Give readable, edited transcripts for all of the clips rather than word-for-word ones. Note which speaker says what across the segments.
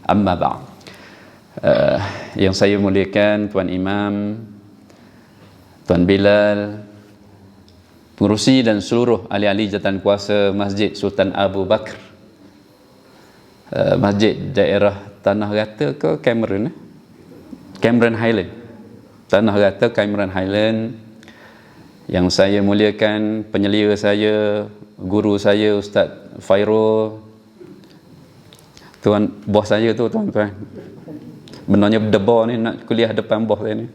Speaker 1: Amma ba'd. Yang saya muliakan Tuan Imam, Tuan Bilal, pengerusi dan seluruh ahli-ahli jawatan kuasa Masjid Sultan Abu Bakar, Masjid daerah Tanah Rata ke Cameron, Cameron Highland, Tanah Rata Cameron Highland. Yang saya muliakan penyelia saya, guru saya Ustaz Fairul, tuan bos saya tu tuan-tuan. Benarnya debar ni nak kuliah depan bos saya ni.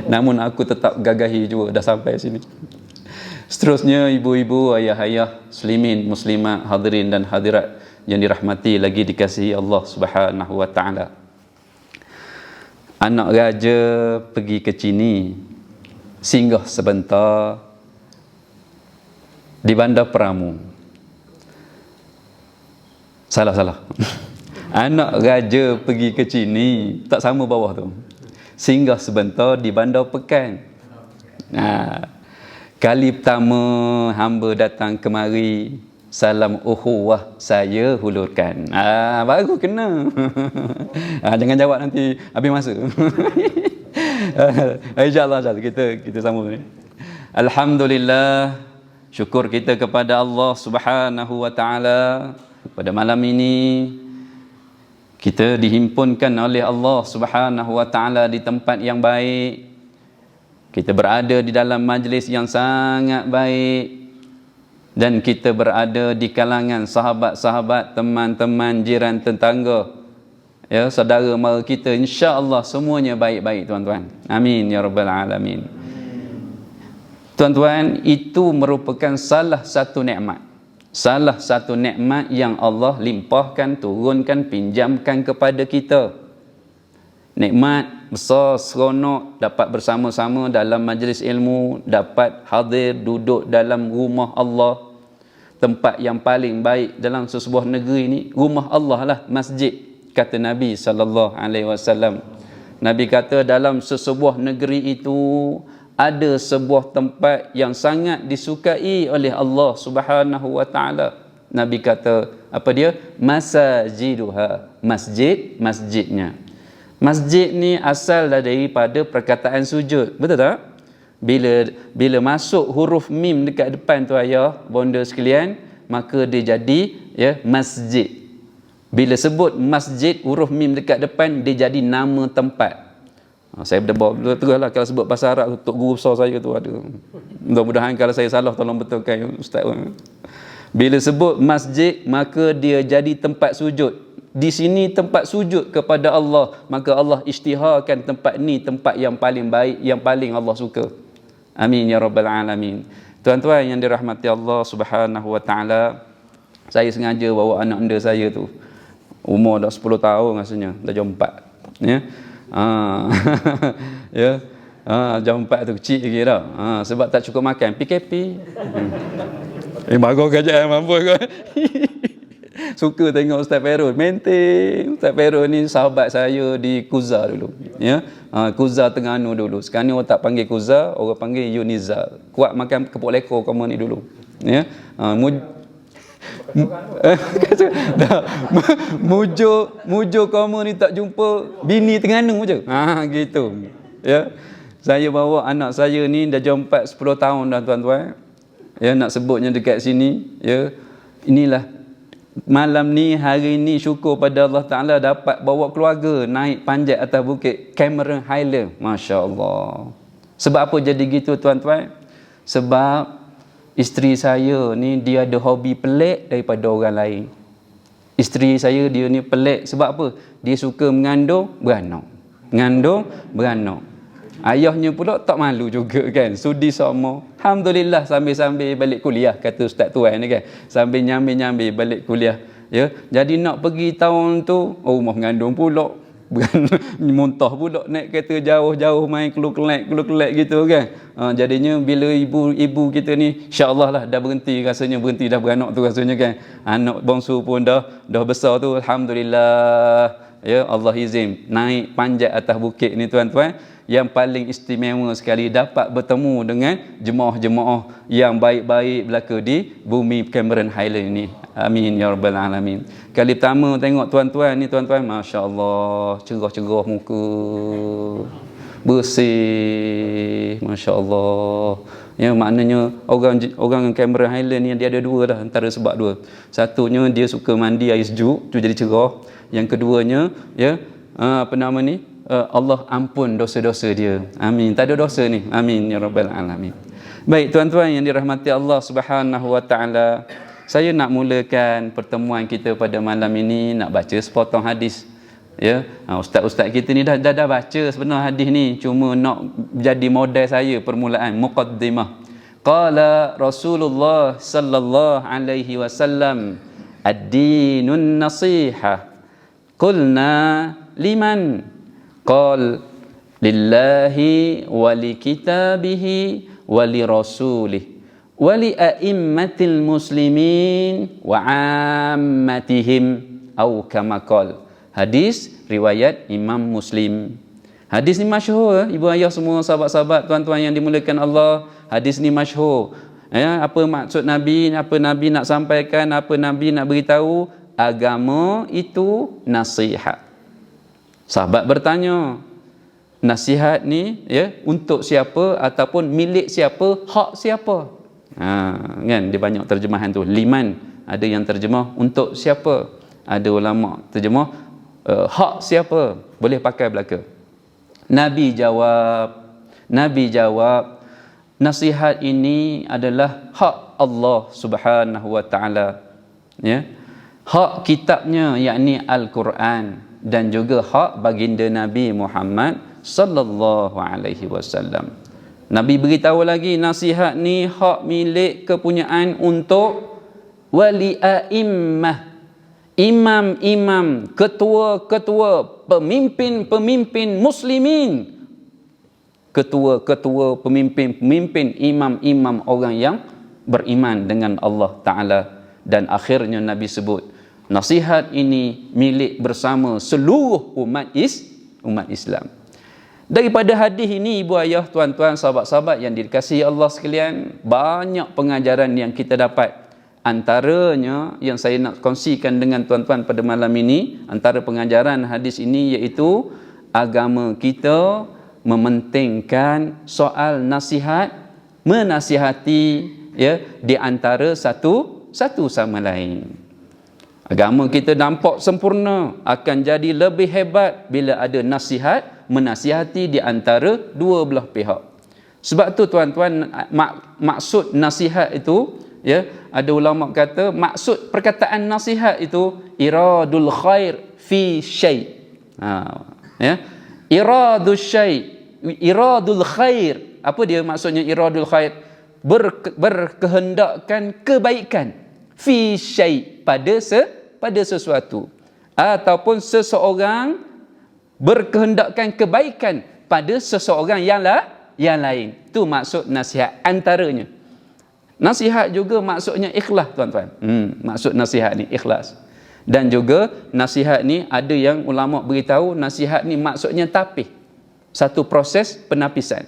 Speaker 1: Namun aku tetap gagahi juga dah sampai sini. Seterusnya ibu-ibu, ayah-ayah, muslimin, muslimat, hadirin dan hadirat yang dirahmati lagi dikasihi Allah Subhanahu wa taala. Anak raja pergi ke Chini, singgah sebentar di Bandar Peramu. Salah. Anak raja pergi ke Chini, tak sama bawah tu. Singgah sebentar di Bandar Pekan. Kali pertama hamba datang kemari, salam ukhuwah saya hulurkan. Baru kena. Jangan jawab nanti habis masa. InsyaAllah kita sambung ni. Alhamdulillah, syukur kita kepada Allah Subhanahu wa taala. Pada malam ini kita dihimpunkan oleh Allah Subhanahu wa taala di tempat yang baik. Kita berada di dalam majlis yang sangat baik, dan kita berada di kalangan sahabat-sahabat, teman-teman, jiran, tetangga, ya, saudara mara kita, insya-Allah semuanya baik-baik tuan-tuan. Amin ya rabbal alamin. Tuan-tuan, itu merupakan salah satu nikmat. Salah satu nikmat yang Allah limpahkan, turunkan, pinjamkan kepada kita. Nikmat besar, seronok, dapat bersama-sama dalam majlis ilmu, dapat hadir duduk dalam rumah Allah. Tempat yang paling baik dalam sesebuah negeri ini, rumah Allah lah, masjid, kata Nabi SAW. Nabi kata dalam sesebuah negeri itu ada sebuah tempat yang sangat disukai oleh Allah Subhanahu wa taala. Nabi kata, apa dia? Masajiduha, masjidnya. Masjid ni asal daripada perkataan sujud. Betul tak? Bila masuk huruf mim dekat depan tu ayah, bonda sekalian, maka dia jadi ya masjid. Bila sebut masjid, huruf mim dekat depan, dia jadi nama tempat. Saya berdebar teruslah kalau sebut bahasa Arab, tok guru besar saya tu ada. Mudah-mudahan kalau saya salah tolong betulkan ustaz. Bila sebut masjid, maka dia jadi tempat sujud. Di sini tempat sujud kepada Allah, maka Allah isytiharkan tempat ni tempat yang paling baik, yang paling Allah suka. Amin ya rabbal alamin. Tuan-tuan yang dirahmati Allah Subhanahu wa taala, saya sengaja bawa anak anda saya tu, umur dah 10 tahun rasanya, dah jam 4, ya. Ya. Jam 4 tu kecil lagi dah. Sebab tak cukup makan PKP. Marah kerajaan mampu kau. Suka tengok Ustaz Fairul maintain. Ustaz Fairul ni sahabat saya di Kuza dulu, ya. Kuza Terengganu dulu. Sekarang ni orang tak panggil Kuza, orang panggil Uniza. Kuat makan kepok lekor kamu ni dulu, ya. Mujo kamu ni tak jumpa bini Terengganu je. Gitu. Ya. Saya bawa anak saya ni dah jam 4 10 tahun dah tuan-tuan. Ya, nak sebutnya dekat sini, ya. Inilah malam ni, hari ni syukur pada Allah Taala dapat bawa keluarga naik panjat atas bukit Cameron Highland. Masya-Allah. Sebab apa jadi gitu tuan-tuan? Sebab isteri saya ni dia ada hobi pelik daripada orang lain. Isteri saya dia ni pelik sebab apa? Dia suka mengandung, beranak. Mengandung, beranak. Ayahnya pula tak malu juga kan. Sudi sama. Alhamdulillah sambil-sambil balik kuliah, kata Ustaz Tuan ni kan. Sambil nyambil-nyambil balik kuliah. Ya. Jadi nak pergi tahun tu, rumah mengandung pula. Muntah pula naik kereta jauh-jauh main keluk-kelek gitu kan. Jadinya bila ibu kita ni insya-Allah lah dah berhenti dah beranak tu rasanya kan. Anak bongsu pun dah besar tu, alhamdulillah. ya Allah izin naik panjat atas bukit ni tuan-tuan, yang paling istimewa sekali dapat bertemu dengan jemaah-jemaah yang baik-baik belaka di bumi Cameron Highland ni. Amin ya rabbal alamin. Kali pertama tengok tuan-tuan ni tuan-tuan, masya-Allah, cerah-cerah muka, bersih, masya-Allah. Ya, maknanya orang Cameron Highland ni dia ada dua dah, antara sebab dua. Satunya dia suka mandi air sejuk, tu jadi cerah. Yang keduanya ya apa nama ni? Allah ampun dosa-dosa dia. Amin. Tak ada dosa ni. Amin ya rabbal alamin. Baik tuan-tuan yang dirahmati Allah Subhanahu wa taala, saya nak mulakan pertemuan kita pada malam ini nak baca sepotong hadis. Ya, ustaz-ustaz kita ni dah baca sebenarnya hadis ni, cuma nak jadi model saya permulaan muqaddimah. Qala Rasulullah sallallahu alaihi wasallam, ad-dinun nasihah. Qulna liman? Qal lillahi wa li kitabihi wa li rasulih wa li a'immatil muslimin wa ammatihim, atau kama qal. Hadis riwayat Imam Muslim. Hadis ni masyhur, ibu ayah semua, sahabat-sahabat, tuan-tuan yang dimuliakan Allah. Hadis ni masyhur. Ya, apa maksud Nabi, apa Nabi nak sampaikan, apa Nabi nak beritahu? Agama itu nasihat. Sahabat bertanya, nasihat ni ya untuk siapa ataupun milik siapa, hak siapa? Kan dia banyak terjemahan tu. Liman, ada yang terjemah untuk siapa, ada ulama terjemah hak siapa, boleh pakai belaka. Nabi jawab, nasihat ini adalah hak Allah Subhanahu wa taala, ya, hak kitabnya yakni Al-Quran, dan juga hak baginda Nabi Muhammad sallallahu alaihi wasallam. Nabi beritahu lagi, nasihat ni hak milik kepunyaan untuk wali a'immah, imam-imam, ketua-ketua, pemimpin-pemimpin muslimin, ketua-ketua, pemimpin-pemimpin, imam-imam, orang yang beriman dengan Allah Ta'ala. Dan akhirnya Nabi sebut, nasihat ini milik bersama seluruh umat Islam. Daripada hadis ini, ibu ayah, tuan-tuan, sahabat-sahabat yang dikasihi Allah sekalian, banyak pengajaran yang kita dapat. Antaranya yang saya nak kongsikan dengan tuan-tuan pada malam ini, antara pengajaran hadis ini, iaitu agama kita mementingkan soal nasihat, menasihati ya di antara satu sama lain. Agama kita nampak sempurna, akan jadi lebih hebat bila ada nasihat, menasihati di antara dua belah pihak. Sebab tu tuan-tuan, maksud nasihat itu, ya, ada ulama kata maksud perkataan nasihat itu iradul khair fi syai'. Ya, iradul syai', iradul khair. Apa dia maksudnya iradul khair? Berkehendakkan kebaikan, fi syai', pada sesuatu, ataupun seseorang berkehendakkan kebaikan pada seseorang yang lain. Itu maksud nasihat antaranya. Nasihat juga maksudnya ikhlas tuan-tuan. Maksud nasihat ni ikhlas. Dan juga nasihat ni ada yang ulama beritahu, nasihat ni maksudnya tapih, satu proses penapisan.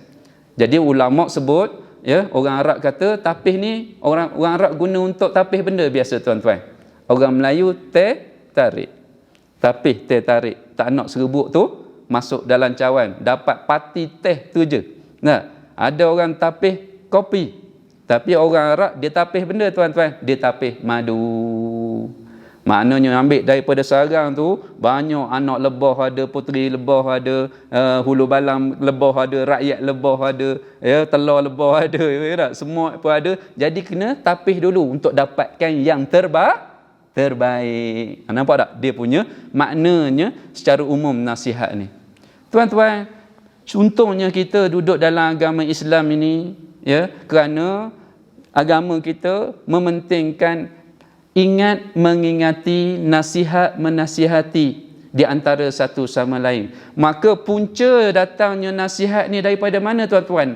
Speaker 1: Jadi ulama sebut, ya, orang Arab kata tapih ni, orang Arab guna untuk tapih benda biasa tuan-tuan. Orang Melayu tarik. Tapih tarik. Tak nak serbuk tu masuk dalam cawan, dapat pati teh tu je. Nah, ada orang tapih kopi. Tapi orang Arab dia tapih benda tuan-tuan, dia tapih madu. Maknanya ambil daripada sarang tu, banyak anak lebah ada, puteri lebah ada, hulu balang lebah ada, rakyat lebah ada, ya, telur lebah ada, ya, semua pun ada. Jadi kena tapih dulu untuk dapatkan yang terbaik. Nampak tak dia punya maknanya secara umum nasihat ni. Tuan-tuan, untungnya kita duduk dalam agama Islam ini, ya, kerana agama kita mementingkan ingat, mengingati, nasihat, menasihati di antara satu sama lain. Maka punca datangnya nasihat ni daripada mana tuan-tuan?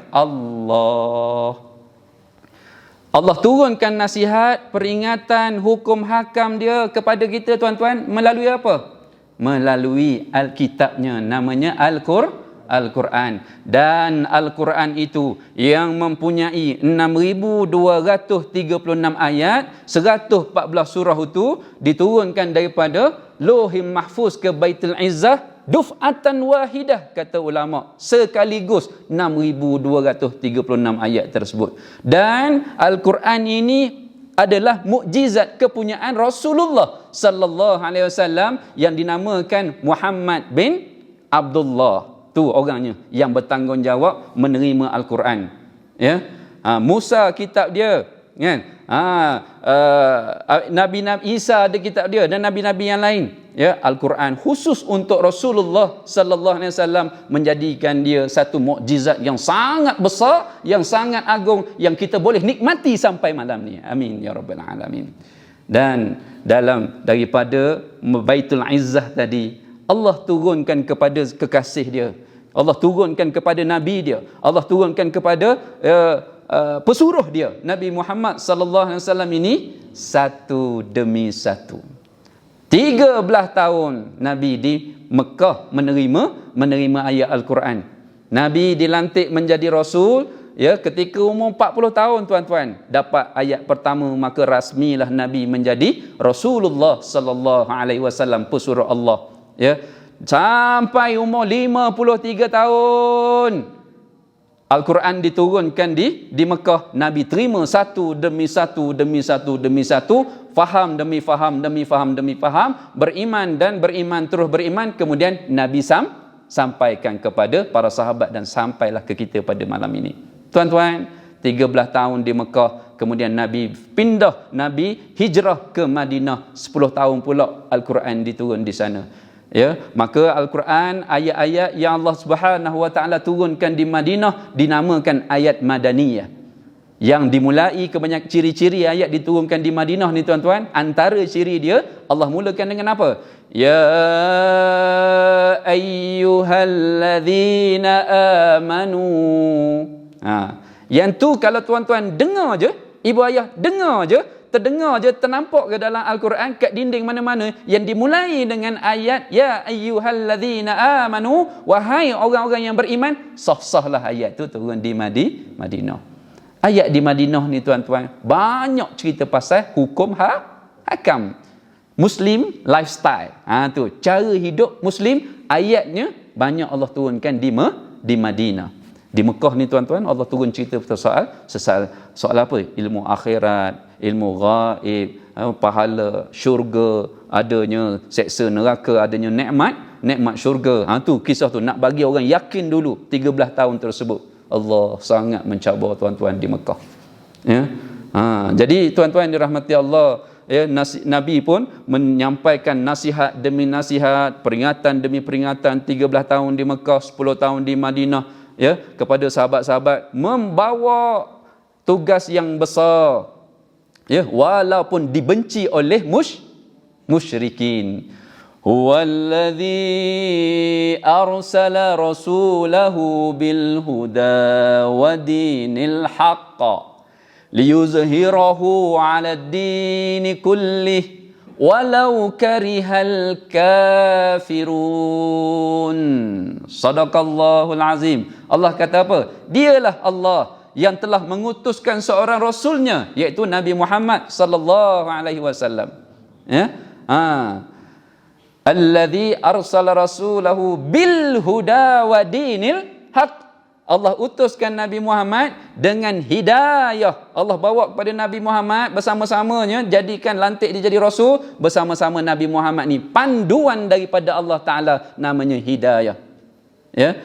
Speaker 1: Allah turunkan nasihat, peringatan, hukum hakam dia kepada kita tuan-tuan melalui apa? melalui Alkitabnya, namanya Al-Quran. Dan Al-Quran itu yang mempunyai 6,236 ayat, 114 surah itu diturunkan daripada Lauhul Mahfuz ke Baitul Izzah duf'atan wahidah, kata ulama, sekaligus 6,236 ayat tersebut. Dan Al-Quran ini adalah mukjizat kepunyaan Rasulullah sallallahu alaihi wasallam yang dinamakan Muhammad bin Abdullah. Tu orangnya yang bertanggungjawab menerima Al-Quran. Ya. Musa kitab dia, kan? Nabi-nabi Isa ada kitab dia dan nabi-nabi yang lain. Ya, Al-Quran khusus untuk Rasulullah sallallahu alaihi wasallam menjadikan dia satu mukjizat yang sangat besar, yang sangat agung, yang kita boleh nikmati sampai malam ni. Amin ya rabbal alamin. Dan dalam daripada Baitul Izzah tadi, Allah turunkan kepada kekasih dia, Allah turunkan kepada nabi dia, Allah turunkan kepada pesuruh dia, Nabi Muhammad sallallahu alaihi wasallam ini satu demi satu. 13 tahun Nabi di Mekah menerima ayat Al-Quran. Nabi dilantik menjadi Rasul, ya, ketika umur 40 tahun tuan-tuan, dapat ayat pertama, maka rasmilah Nabi menjadi Rasulullah sallallahu alaihi wasallam, pesuruh Allah. Ya, sampai umur 53 tahun Al-Quran diturunkan di Mekah. Nabi terima satu demi satu demi satu demi satu, faham demi faham demi faham demi faham, beriman dan beriman terus beriman, kemudian Nabi sampaikan kepada para sahabat dan sampailah ke kita pada malam ini. Tuan-tuan, 13 tahun di Mekah, kemudian Nabi pindah, Nabi hijrah ke Madinah, 10 tahun pula Al-Quran diturun di sana. Ya, maka Al-Quran, ayat-ayat yang Allah Subhanahu wa taala turunkan di Madinah dinamakan ayat madaniyah. Yang dimulai kebanyak ciri-ciri ayat diturunkan di Madinah ni tuan-tuan, antara ciri dia Allah mulakan dengan apa? Ya ayyuhalladzina amanu. Yang tu kalau tuan-tuan dengar je, ibu ayah dengar je, terdengar je, ternampak ke dalam Al-Quran kat dinding mana-mana yang dimulai dengan ayat ya ayyuhalladzina amanu, wahai orang-orang yang beriman, sah-sahlah ayat tu turun di Madinah. Ayat di Madinah ni tuan-tuan banyak cerita pasal hukum hakam Muslim lifestyle. Tu cara hidup Muslim, ayatnya banyak Allah turunkan di Madinah. Di Mekah ni tuan-tuan Allah turun cerita soal apa? Ilmu akhirat, ilmu ghaib, pahala syurga, adanya seksa neraka, adanya nikmat syurga. Tu kisah tu nak bagi orang yakin dulu 13 tahun tersebut. Allah sangat mencabar tuan-tuan di Mekah. Ya. Jadi tuan-tuan dirahmati Allah, ya, Nabi pun menyampaikan nasihat demi nasihat, peringatan demi peringatan, 13 tahun di Mekah, 10 tahun di Madinah, ya, kepada sahabat-sahabat, membawa tugas yang besar, ya, walaupun dibenci oleh musyrikin. Huwallazi arsala rasulahu bil huda wa dinil haqq liyuzhirahu 'ala ad-din kullih walau karihal kafirun. Sadaqallahul azim. Allah kata apa? Dialah Allah yang telah mengutuskan seorang rasulnya, iaitu Nabi Muhammad sallallahu alaihi wasallam. Ya? Alladzi arsala rasulahu bil huda wa dinil haq. Allah utuskan Nabi Muhammad dengan hidayah. Allah bawa kepada Nabi Muhammad bersama-samanya, jadikan lantik dia jadi rasul bersama-sama Nabi Muhammad ni, panduan daripada Allah Taala, namanya hidayah. Ya.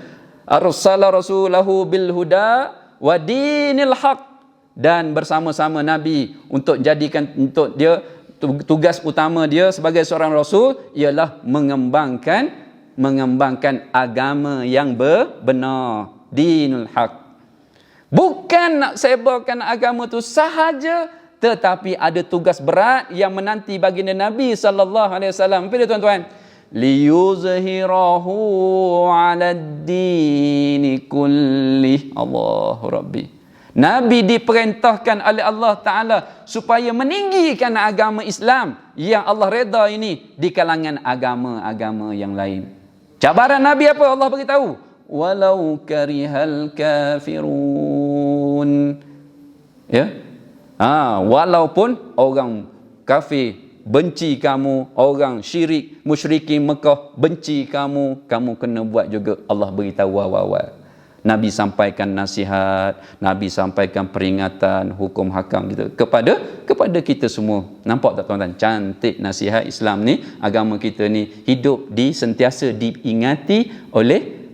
Speaker 1: Arsala rasulahu bil huda wa dinil haq, dan bersama-sama Nabi untuk jadikan, untuk dia tugas utama dia sebagai seorang rasul ialah mengembangkan agama yang benar, dinul haq. Bukan nak sebarkan agama tu sahaja, tetapi ada tugas berat yang menanti baginda Nabi sallallahu alaihi wasallam. Apa dia tuan-tuan? Liyuzhirahu 'ala ad-din kullih. Allahu Rabbi. Nabi diperintahkan oleh Allah Ta'ala supaya meninggikan agama Islam yang Allah reda ini di kalangan agama-agama yang lain. Cabaran Nabi apa? Allah beritahu, walau karihal kafirun. Ya, walaupun orang kafir benci kamu, orang syirik, musyrikin Mekah benci kamu, kamu kena buat juga. Allah beritahu awal-awal. Nabi sampaikan nasihat, Nabi sampaikan peringatan, hukum hakam gitu kepada kita semua. Nampak tak tuan-tuan? Cantik nasihat Islam ni, agama kita ni hidup sentiasa diingati oleh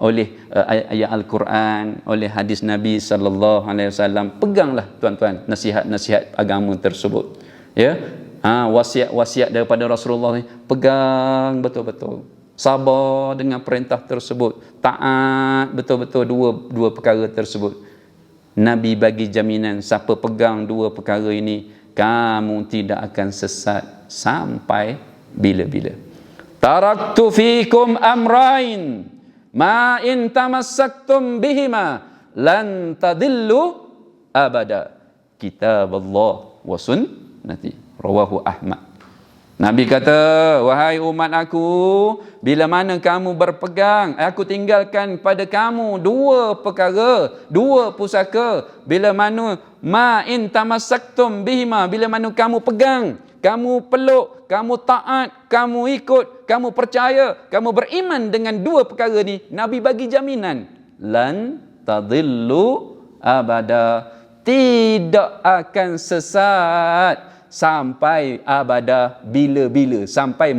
Speaker 1: ayat Al-Quran, oleh hadis Nabi sallallahu alaihi wasallam. Peganglah tuan-tuan nasihat-nasihat agama tersebut. Ya. Wasiat daripada Rasulullah ni pegang betul-betul. Sabar dengan perintah tersebut, taat betul-betul dua perkara tersebut. Nabi bagi jaminan, siapa pegang dua perkara ini, kamu tidak akan sesat sampai bila-bila. Taraktu fikum amrain ma in tamassaktum bihima lan tadillu abada, kitab Allah wa sunnati. Rawahu Ahmad. Nabi kata, wahai umat aku, bila mana kamu berpegang, aku tinggalkan pada kamu dua perkara, dua pusaka. Bila mana in tamassaktum bihima, bila mana kamu pegang, kamu peluk, kamu taat, kamu ikut, kamu percaya, kamu beriman dengan dua perkara ni, Nabi bagi jaminan, lan tadillu abada, tidak akan sesat sampai abada, bila-bila, sampai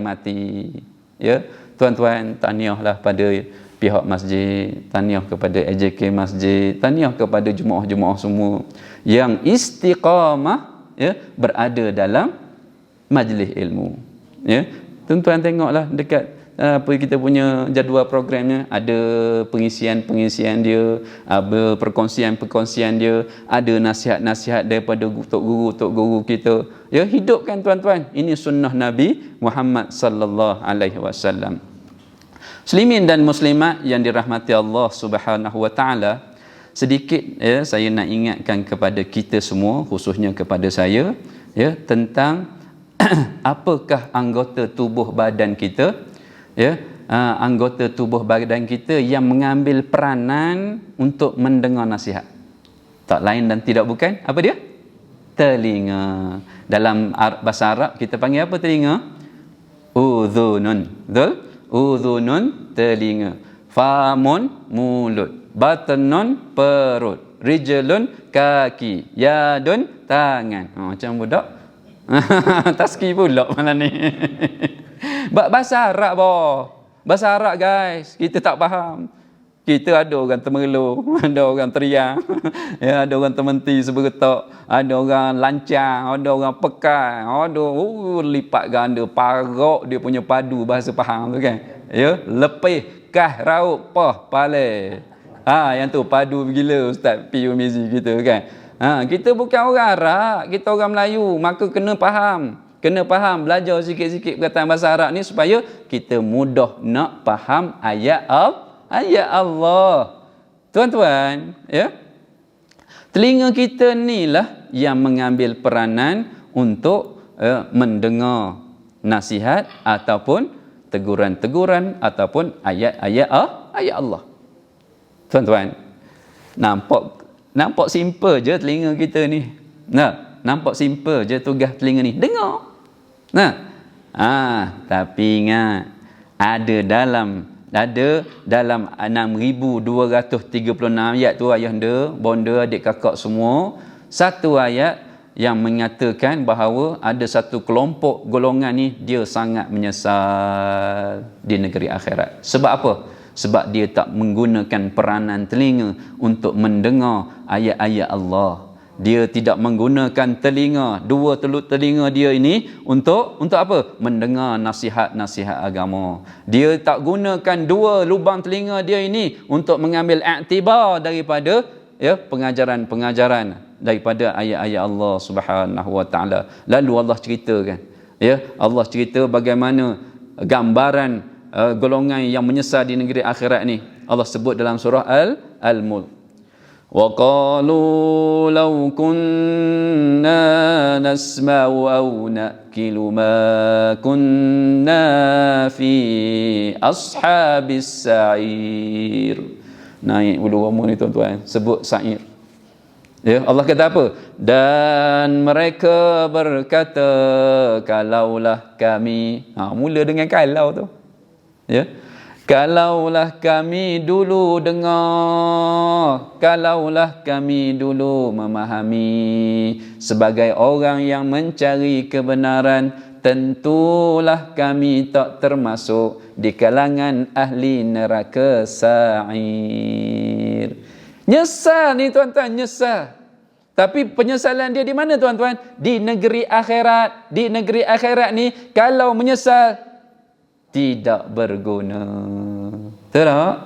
Speaker 1: mati. Ya, tuan-tuan, tahniahlah pada pihak masjid, tahniah kepada AJK masjid, tahniah kepada jemaah-jemaah semua yang istiqamah, ya, berada dalam majlis ilmu. Ya, tuan-tuan tengoklah dekat kita punya jadual programnya, ada pengisian dia, ada perkongsian dia, ada nasihat-nasihat daripada tok guru kita. Ya, hidupkan tuan-tuan. Ini sunnah Nabi Muhammad sallallahu alaihi wasallam. Muslimin dan muslimat yang dirahmati Allah Subhanahu wa taala, sedikit ya saya nak ingatkan kepada kita semua, khususnya kepada saya, ya, tentang apakah anggota tubuh badan kita, ya, anggota tubuh badan kita yang mengambil peranan untuk mendengar nasihat. Tak lain dan tidak bukan, apa dia? Telinga. Dalam bahasa Arab kita panggil apa telinga? Udhunun. Betul? Udhunun, telinga. Famun, mulut. Batnun, perut. Rijlun, kaki. Yadun, tangan. Macam budak. Taski pula malam ni. Bahasa Arab bahasa Arab guys, kita tak faham. Kita ada orang temerloh, ada orang teriang, ya, ada orang termenti seberetak, ada orang lancang, ada orang pekan, ada lipat ganda, parok dia punya padu bahasa faham tu kan. Ya, lepih, kah, rauk, pah, pale. Yang tu padu gila Ustaz P. Umizi kita kan. Kita bukan orang Arab, kita orang Melayu, maka kena faham. Kena faham, belajar sikit-sikit perkataan bahasa Arab ni supaya kita mudah nak faham ayat Allah. Tuan-tuan, ya. Telinga kita ni lah yang mengambil peranan untuk mendengar nasihat ataupun teguran-teguran ataupun ayat-ayat Allah. Tuan-tuan, nampak simple je telinga kita ni. Nampak simple je tugas telinga ni, dengar. Tapi ingat, ada dalam 6236 ayat tu ayahanda, bonda, adik kakak semua, satu ayat yang menyatakan bahawa ada satu kelompok golongan ni dia sangat menyesal di negeri akhirat. Sebab apa? Sebab dia tak menggunakan peranan telinga untuk mendengar ayat-ayat Allah. Dia tidak menggunakan telinga, dua teluk telinga dia ini untuk apa? Mendengar nasihat-nasihat agama. Dia tak gunakan dua lubang telinga dia ini untuk mengambil iktibar daripada pengajaran-pengajaran daripada ayat-ayat Allah Subhanahu wa taala. Lalu Allah ceritakan, ya, Allah cerita bagaimana gambaran golongan yang menyesal di negeri akhirat ni. Allah sebut dalam surah Al-Mulk. Wa qalu law kunna nasma'u aw na'kilu ma kunna fi ashabis sa'ir. Naik bulu roma ni tuan-tuan, sebut sa'ir. Ya, Allah kata apa? Dan mereka berkata, kalaulah kami, mula dengan kalau tu. Ya. Kalaulah kami dulu dengar, kalaulah kami dulu memahami, sebagai orang yang mencari kebenaran, tentulah kami tak termasuk di kalangan ahli neraka sa'ir. Nyesal ni tuan-tuan, nyesal. Tapi penyesalan dia di mana tuan-tuan? Di negeri akhirat. Di negeri akhirat ni, kalau menyesal, tidak berguna. Betul tak?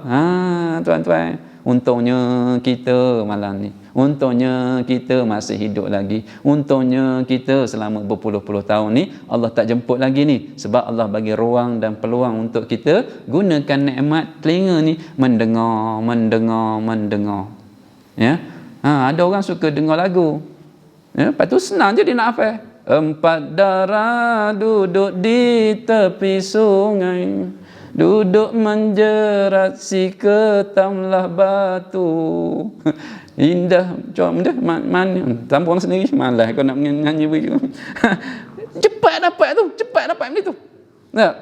Speaker 1: Tuan-tuan, untungnya kita malam ni, untungnya kita masih hidup lagi, untungnya kita selama berpuluh-puluh tahun ni Allah tak jemput lagi ni, sebab Allah bagi ruang dan peluang untuk kita gunakan nikmat telinga ni, mendengar. Ya, ada orang suka dengar lagu, ya, lepas tu senang je dia nak hafal. 4 darah duduk di tepi sungai, duduk menjerat si ketamlah batu. Indah, mana tampung sendiri malas kau nak nyanyi begitu. Cepat dapat benda tu. Tak?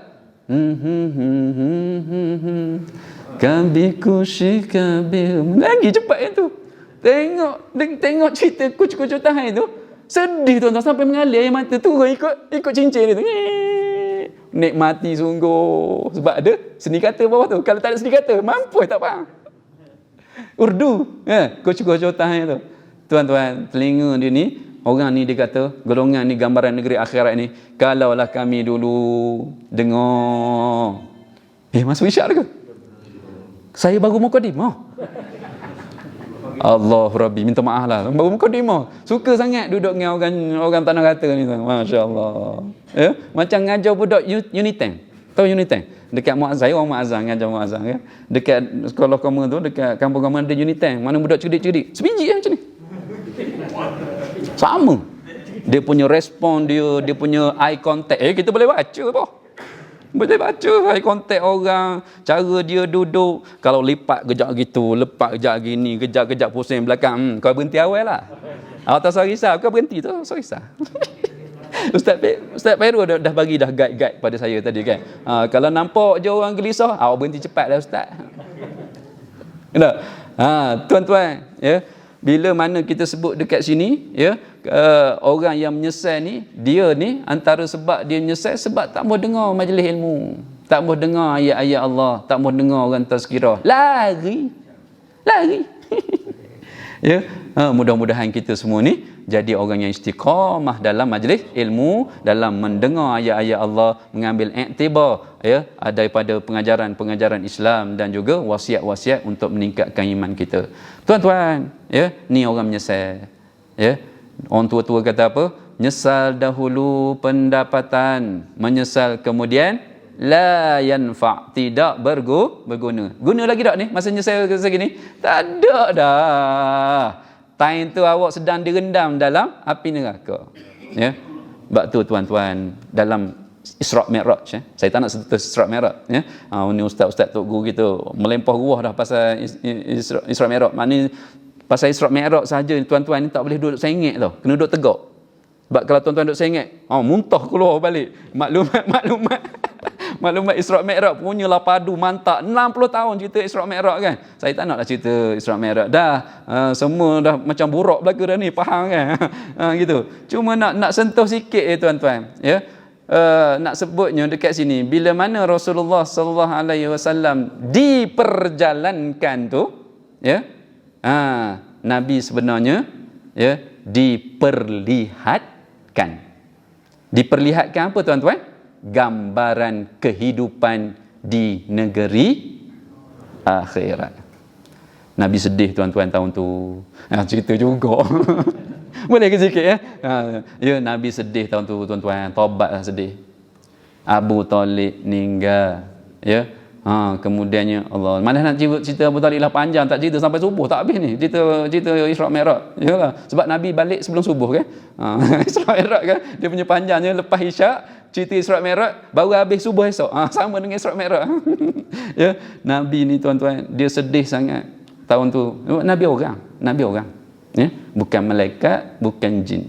Speaker 1: Kabiku syikabir. Lagi cepat yang tu. Tengok cerita kucu-kucu tahan tu. Sedih tuan-tuan, sampai mengalir air mata turun ikut cincin dia tu. Nikmati sungguh. Sebab ada seni kata bawah tu. Kalau tak ada seni kata, mampu tak faham. Urdu, kucu-kucu tahan tu. Tuan-tuan, telinga dia ni, orang ni dia kata, golongan ni gambaran negeri akhirat ni, kalaulah kami dulu dengar. Masuk isyak ke? Saya baru mukadimah. Allah Rabbi, minta maaf lah. Baru mukadimah. Suka sangat duduk dengan orang tanah kata ni. Masya-Allah. Ya, macam ngajar budak Uniteng. Tahu Uniteng? Dekat Muazzam, orang Muazzam ngajar Muazzam kan. Dekat sekolah kamu tu, dekat kampung kamu ada Uniteng. Mana budak cerdik-cerdik. Sebiji macam ni. Sama. Dia punya respon dia punya eye contact. Kita boleh baca apa? Boleh baca eye contact orang, cara dia duduk. Kalau lipat kejap gitu, lepak kejap gini, kejap-kejap pusing belakang, kau berhenti awal lah. Tak usah risau, kau berhenti tu, tak usah risau. Ustaz Fairul dah bagi dah guide pada saya tadi kan. Kalau nampak je orang gelisah, awak berhenti cepat dah Ustaz. Kena? Tuan-tuan, ya. Bila mana kita sebut dekat sini, ya, orang yang menyesal ni, dia ni antara sebab dia menyesal sebab tak mau dengar majlis ilmu, tak mau dengar ayat-ayat Allah, tak mau dengar orang tazkirah, lari. Ya, mudah-mudahan kita semua ni jadi orang yang istiqamah dalam majlis ilmu, dalam mendengar ayat-ayat Allah, mengambil iktibar, ya, daripada pengajaran-pengajaran Islam dan juga wasiat-wasiat untuk meningkatkan iman kita. Tuan-tuan, ya, ni orang menyesal. Ya, orang tua-tua kata apa? Nyesal dahulu pendapatan, menyesal kemudian la yanfa', tidak berguna. Guna lagi tak ni masa nyesal segini? Tak ada dah. Time tu awak sedang direndam dalam api neraka. Ya. Sebab tu tuan-tuan, dalam Isra' Mi'raj, saya tak nak sebut Isra' Mi'raj, ya. Ni ustaz-ustaz tok guru kita melempah ruah dah pasal Isra' Mi'raj. Maknanya pasal Isra' Mi'raj saja tuan-tuan ni tak boleh duduk sengit tau. Kena duduk tegak. Sebab kalau tuan-tuan duduk sengit, muntah keluar balik. Maklumat Isra' Mi'raj punya lah padu mantap. 60 tahun cerita Isra' Mi'raj kan. Saya tak naklah cerita Isra' Mi'raj. Dah semua dah macam buruk belaka dah ni, faham kan? Gitu. Cuma nak sentuh sikit tuan-tuan, ya. Nak sebutnya dekat sini, bila mana Rasulullah sallallahu alaihi wasallam diperjalankan tu, ya. Nabi sebenarnya, ya, diperlihatkan apa tuan-tuan? Gambaran kehidupan di negeri akhirat. Nabi sedih tuan-tuan tahun tu. Cerita juga. Boleh ke sikit ya? Ya, Nabi sedih tahun tu tuan-tuan. Taubatlah sedih. Abu Talib meninggal. Ya. Kemudiannya Allah. Malah nak cerita Abu Talib lah panjang, tak cerita sampai subuh tak habis ni. Cerita Isra Mi'raj. Yalah, sebab Nabi balik sebelum subuh kan. Isra Mi'raj kan dia punya panjangnya lepas Isyak, cerita Isra Mi'raj baru habis subuh esok. Sama dengan Isra Mi'raj. Ya, Nabi ni tuan-tuan, dia sedih sangat tahun tu. Nabi orang. Ya, bukan malaikat, bukan jin.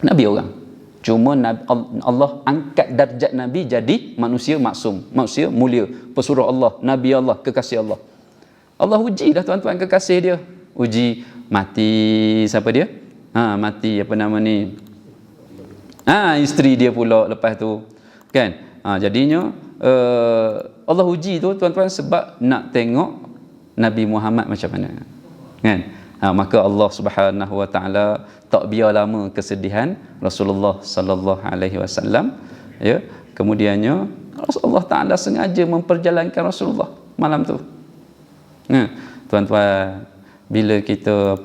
Speaker 1: Nabi orang. Cuma Allah angkat darjat Nabi jadi manusia maksum, manusia mulia, pesuruh Allah, Nabi Allah, kekasih Allah. Allah uji dah tuan-tuan kekasih dia. Uji mati siapa dia? Mati apa nama ni? Isteri dia pula lepas tu. Kan? Jadinya Allah uji tu tuan-tuan sebab nak tengok Nabi Muhammad macam mana. Kan? Maka Allah Subhanahu Wa Taala tak biar lama kesedihan Rasulullah sallallahu alaihi wasallam, ya. Kemudiannya Allah Taala sengaja memperjalankan Rasulullah malam tu. Tuan-tuan, bila kita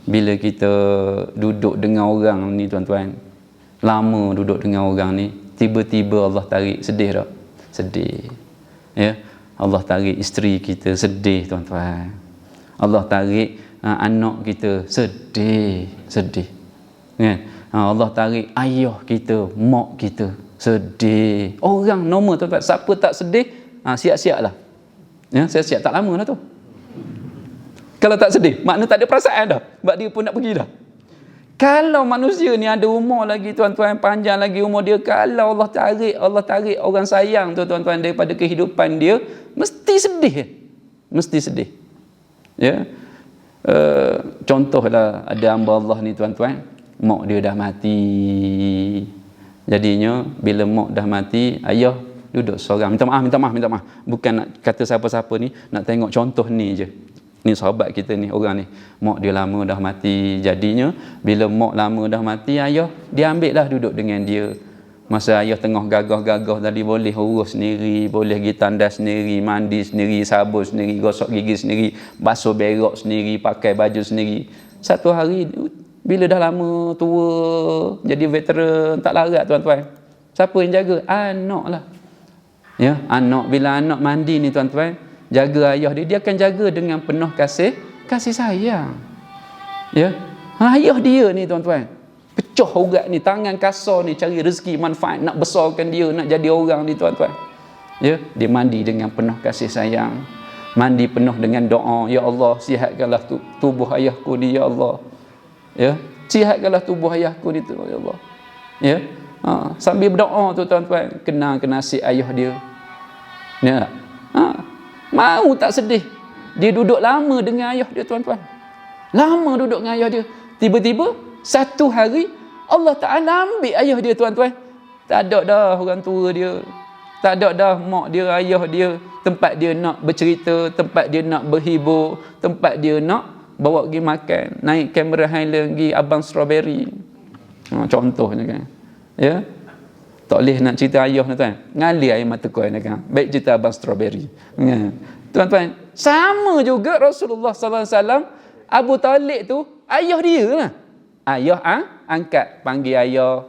Speaker 1: bila kita duduk dengan orang ni tuan-tuan, lama duduk dengan orang ni, tiba-tiba Allah tarik, sedih tak? Sedih. Ya. Allah tarik isteri kita, sedih tuan-tuan. Allah tarik anak kita, sedih kan. Allah tarik ayah kita, mak kita, sedih. Orang normal tuan-tuan, siapa tak sedih, siap-siap lah ya, siap-siap, tak lama lah tu. Kalau tak sedih, makna tak ada perasaan dah, sebab dia pun nak pergi dah. Kalau manusia ni ada umur lagi tuan-tuan, panjang lagi umur dia, kalau Allah tarik orang sayang tu tuan-tuan daripada kehidupan dia, mesti sedih ya. Contohlah ada hamba Allah ni tuan-tuan, mak dia dah mati. Jadinya bila mak dah mati, ayah duduk seorang, minta maaf. Bukan nak kata siapa-siapa ni, nak tengok contoh ni je. Ni sahabat kita ni, orang ni, mak dia lama dah mati. Jadinya bila mak lama dah mati, ayah dia ambil lah duduk dengan dia. Masa ayah tengah gagah tadi, boleh urus sendiri, boleh pergi tandas sendiri, mandi sendiri, sabun sendiri, gosok gigi sendiri, basuh berak sendiri, pakai baju sendiri. Satu hari bila dah lama tua, jadi veteran, tak larat tuan-tuan, siapa yang jaga? Anak lah. Ya, anak. Bila anak mandi ni tuan-tuan, jaga ayah dia akan jaga dengan penuh kasih sayang. Ya, ayah dia ni tuan-tuan, pecah urat ni, tangan kasar ni, cari rezeki, manfaat, nak besarkan dia, nak jadi orang ni tuan-tuan. Ya, dia mandi dengan penuh kasih sayang, mandi penuh dengan doa, ya Allah, sihatkanlah tubuh ayahku ni, ya Allah. Ya, sihatkanlah tubuh ayahku ni, ya Allah. Ya, sambil berdoa tu tuan-tuan, kenal si ayah dia. Ya, mau tak sedih, dia duduk lama dengan ayah dia tuan-tuan, lama duduk dengan ayah dia. Tiba-tiba satu hari Allah Ta'ala ambil ayah dia tuan-tuan. Tak ada dah orang tua dia, tak ada dah mak dia, ayah dia, tempat dia nak bercerita, tempat dia nak berhibur, tempat dia nak bawa pergi makan, naik kamera Highland pergi Abang Strawberry. Contohnya kan. Ya, tak boleh nak cerita ayah tuan-tuan, ngalir air mata kau kan. Baik cerita Abang Strawberry. Tuan-tuan, sama juga Rasulullah sallallahu alaihi wasallam, Abu Talib tu ayah dia lah. Ayah angkat, panggil ayah.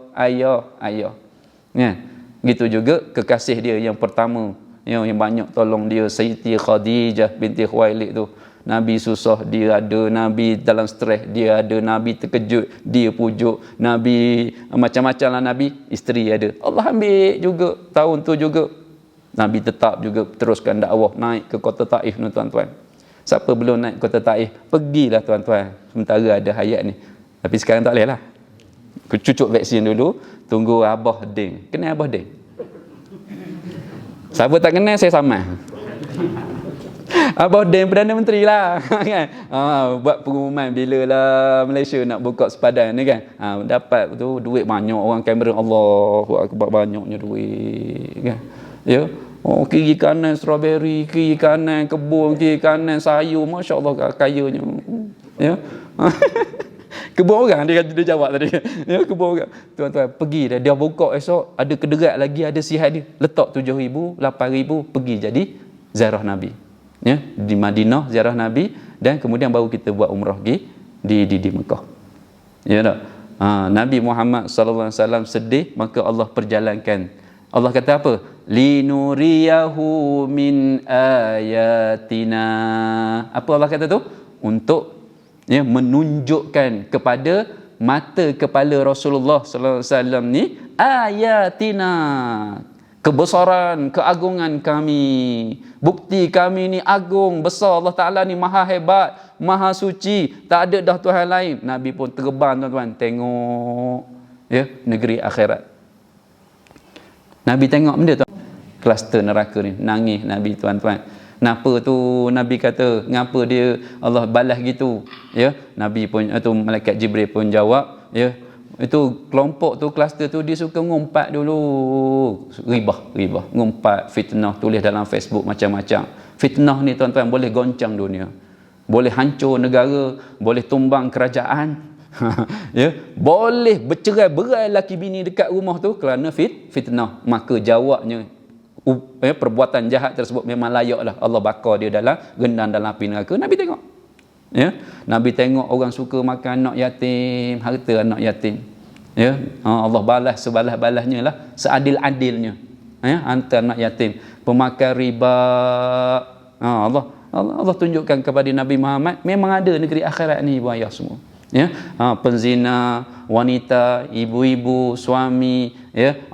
Speaker 1: Gitu juga kekasih dia yang pertama, yang banyak tolong dia, Sayyidati Khadijah binti Khuwailid tu. Nabi susah, dia ada. Nabi dalam stres, dia ada. Nabi terkejut, dia pujuk. Nabi macam-macam lah, Nabi isteri ada. Allah ambil juga tahun tu juga. Nabi tetap juga teruskan dakwah, naik ke kota Taif ni tuan-tuan. Siapa belum naik kota Taif, pergilah tuan-tuan, sementara ada hayat ni. Tapi sekarang tak boleh lah. Cucuk vaksin dulu, tunggu Abah Ding. Kenal Abah Ding? Siapa tak kenal, saya sama. Abah Ding Perdana Menteri lah. Kan? Buat pengumuman bila lah Malaysia nak buka sepadan ni kan. Dapat tu duit banyak, orang kamera, Allahu Akbar, banyaknya duit. Kan? Ya. Kiri kanan strawberry, kiri kanan kebun, kiri kanan sayur. Masya Allah, kayanya. Ya. Kebun orang dia jawab tadi. Ya, kebun orang. Tuan-tuan, pergi dah. Dia buka esok, ada kederat lagi, ada sihat dia. Letak 7,000, 8,000, pergi jadi ziarah Nabi. Ya, di Madinah ziarah Nabi, dan kemudian baru kita buat umrah di Mekah. Ya tak? Nabi Muhammad sallallahu alaihi wasallam sedih, maka Allah perjalankan. Allah kata apa? Linuriyahu min ayatina. Apa Allah kata tu? Untuk menunjukkan kepada mata kepala Rasulullah sallallahu alaihi wasallam ni ayatina, kebesaran, keagungan kami. Bukti kami ni agung, besar. Allah Ta'ala ni maha hebat, maha suci, tak ada dah Tuhan lain. Nabi pun terbang tuan-tuan, tengok negeri akhirat. Nabi tengok benda tu, kluster neraka ni, nangis Nabi tuan-tuan. Kenapa tu Nabi kata, ngapa dia Allah balas gitu? Nabi pun tu malaikat Jibril pun jawab, itu kelompok tu, kluster tu, dia suka ngumpat dulu, ribah, ngumpat, fitnah, tulis dalam Facebook macam-macam. Fitnah ni tuan-tuan boleh goncang dunia, boleh hancur negara, boleh tumbang kerajaan. Boleh bercerai-berai laki bini dekat rumah tu kerana fitnah. Maka jawabnya perbuatan jahat tersebut memang layak lah Allah bakar dia dalam, rendam dalam api neraka. Nabi tengok, Nabi tengok orang suka makan anak yatim, harta anak yatim, Allah balas sebalas-balasnya lah, seadil-adilnya, hantar anak yatim, pemakan riba. Allah tunjukkan kepada Nabi Muhammad memang ada negeri akhirat ni, ibu ayah semua. Penzina, wanita, ibu-ibu, suami,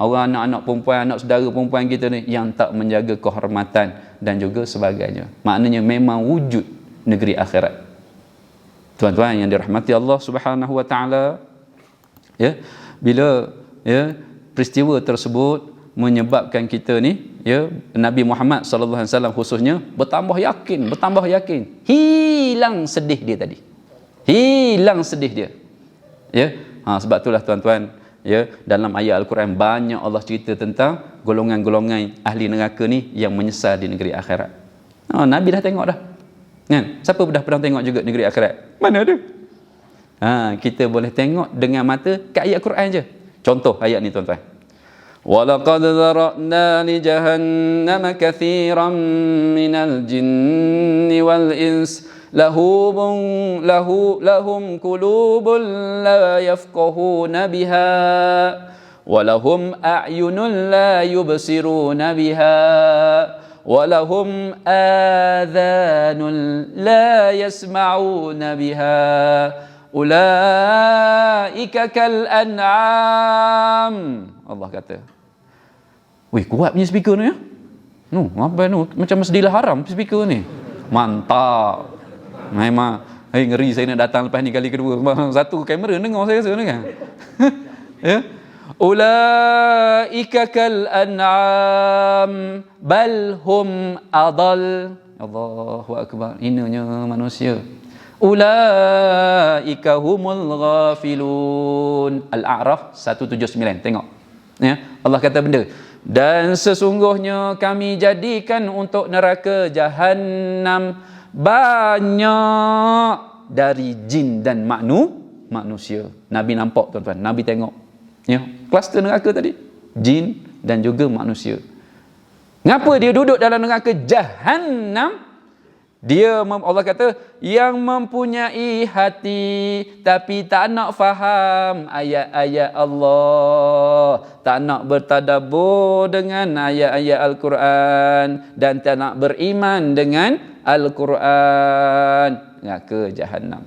Speaker 1: orang anak-anak perempuan, anak saudara perempuan kita ni yang tak menjaga kehormatan dan juga sebagainya. Maknanya memang wujud negeri akhirat. Tuan-tuan yang dirahmati Allah Subhanahu wa taala, bila peristiwa tersebut menyebabkan kita ni, Nabi Muhammad sallallahu alaihi wasallam khususnya bertambah yakin, hilang sedih dia tadi. Hilang sedih dia. Sebab itulah tuan-tuan, dalam ayat Al-Quran banyak Allah cerita tentang golongan-golongan ahli neraka ni yang menyesal di negeri akhirat. Nabi dah tengok dah. Kan? Siapa dah pernah tengok juga negeri akhirat? Mana ada? Kita boleh tengok dengan mata kat ayat Quran je. Contoh ayat ni tuan-tuan. وَلَقَدْ ذَرَأْنَا لِجَهَنَّمَ كَثِيرًا مِنَ الْجِنِّ وَالْإِنسِ لهم قلوب لا يفقهون بها ولهم أعين لا يبصرون بها ولهم آذان لا يسمعون بها أولئك كالأنعام. Allah kata, wih, kuat punya speaker ni ya. Macam masjidil haram speaker ni. Mantap. Memang ngeri saya nak datang lepas ni kali kedua. Satu kamera dengar saya rasa kan. Ulaika kal an'am bal hum adall. Allahu akbar. Inanya manusia. Ulaika humul ghafilun. Al-A'raf 179. Tengok. Allah kata benda. Dan sesungguhnya kami jadikan untuk neraka Jahannam banyak dari jin dan manusia. Nabi nampak tuan-tuan, Nabi tengok. Kluster neraka tadi, jin dan juga manusia. Ngapa dia duduk dalam neraka Jahannam? Allah kata, yang mempunyai hati tapi tak nak faham ayat-ayat Allah, tak nak bertadabbur dengan ayat-ayat Al-Quran dan tak nak beriman dengan Al-Quran, neraka Jahannam.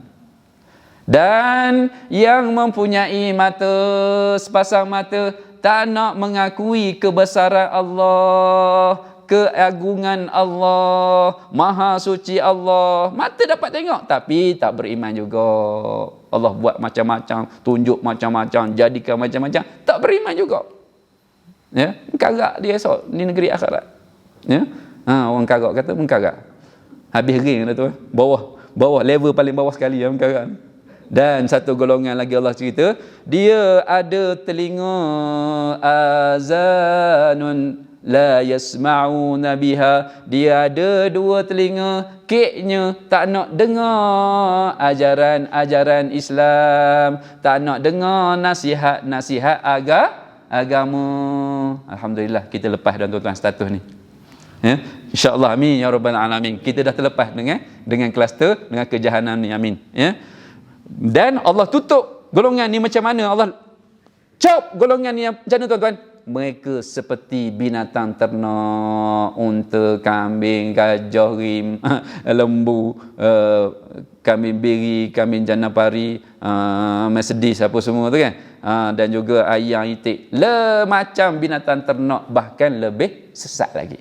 Speaker 1: Dan yang mempunyai mata, sepasang mata, tak nak mengakui kebesaran Allah, keagungan Allah, maha suci Allah. Mata dapat tengok tapi tak beriman juga. Allah buat macam-macam, tunjuk macam-macam, jadikan macam-macam, tak beriman juga. Mengkarak dia esok di negeri akhirat. Orang karak kata mengkarak. Habis ring dah tu. Bawah level paling bawah sekali yang mengkarak. Dan satu golongan lagi Allah cerita, dia ada telinga azanun la yasma'una biha, dia ada dua telinga, keknya tak nak dengar ajaran-ajaran Islam, tak nak dengar nasihat-nasihat agama. Alhamdulillah kita lepas dah tuan-tuan status ni. InsyaAllah, amin ya rabbal alamin. Kita dah terlepas dengan kluster dengan kejahanam ni, amin. Dan Allah tutup golongan ni macam mana? Allah cop golongan ni yang macam mana tuan-tuan? mereka seperti binatang ternak, unta, kambing, gajah, rim, lembu, kambing biri, kambing janapari, Mercedes apa semua tu kan. Dan juga ayam, itik, macam binatang ternak, bahkan lebih sesat lagi.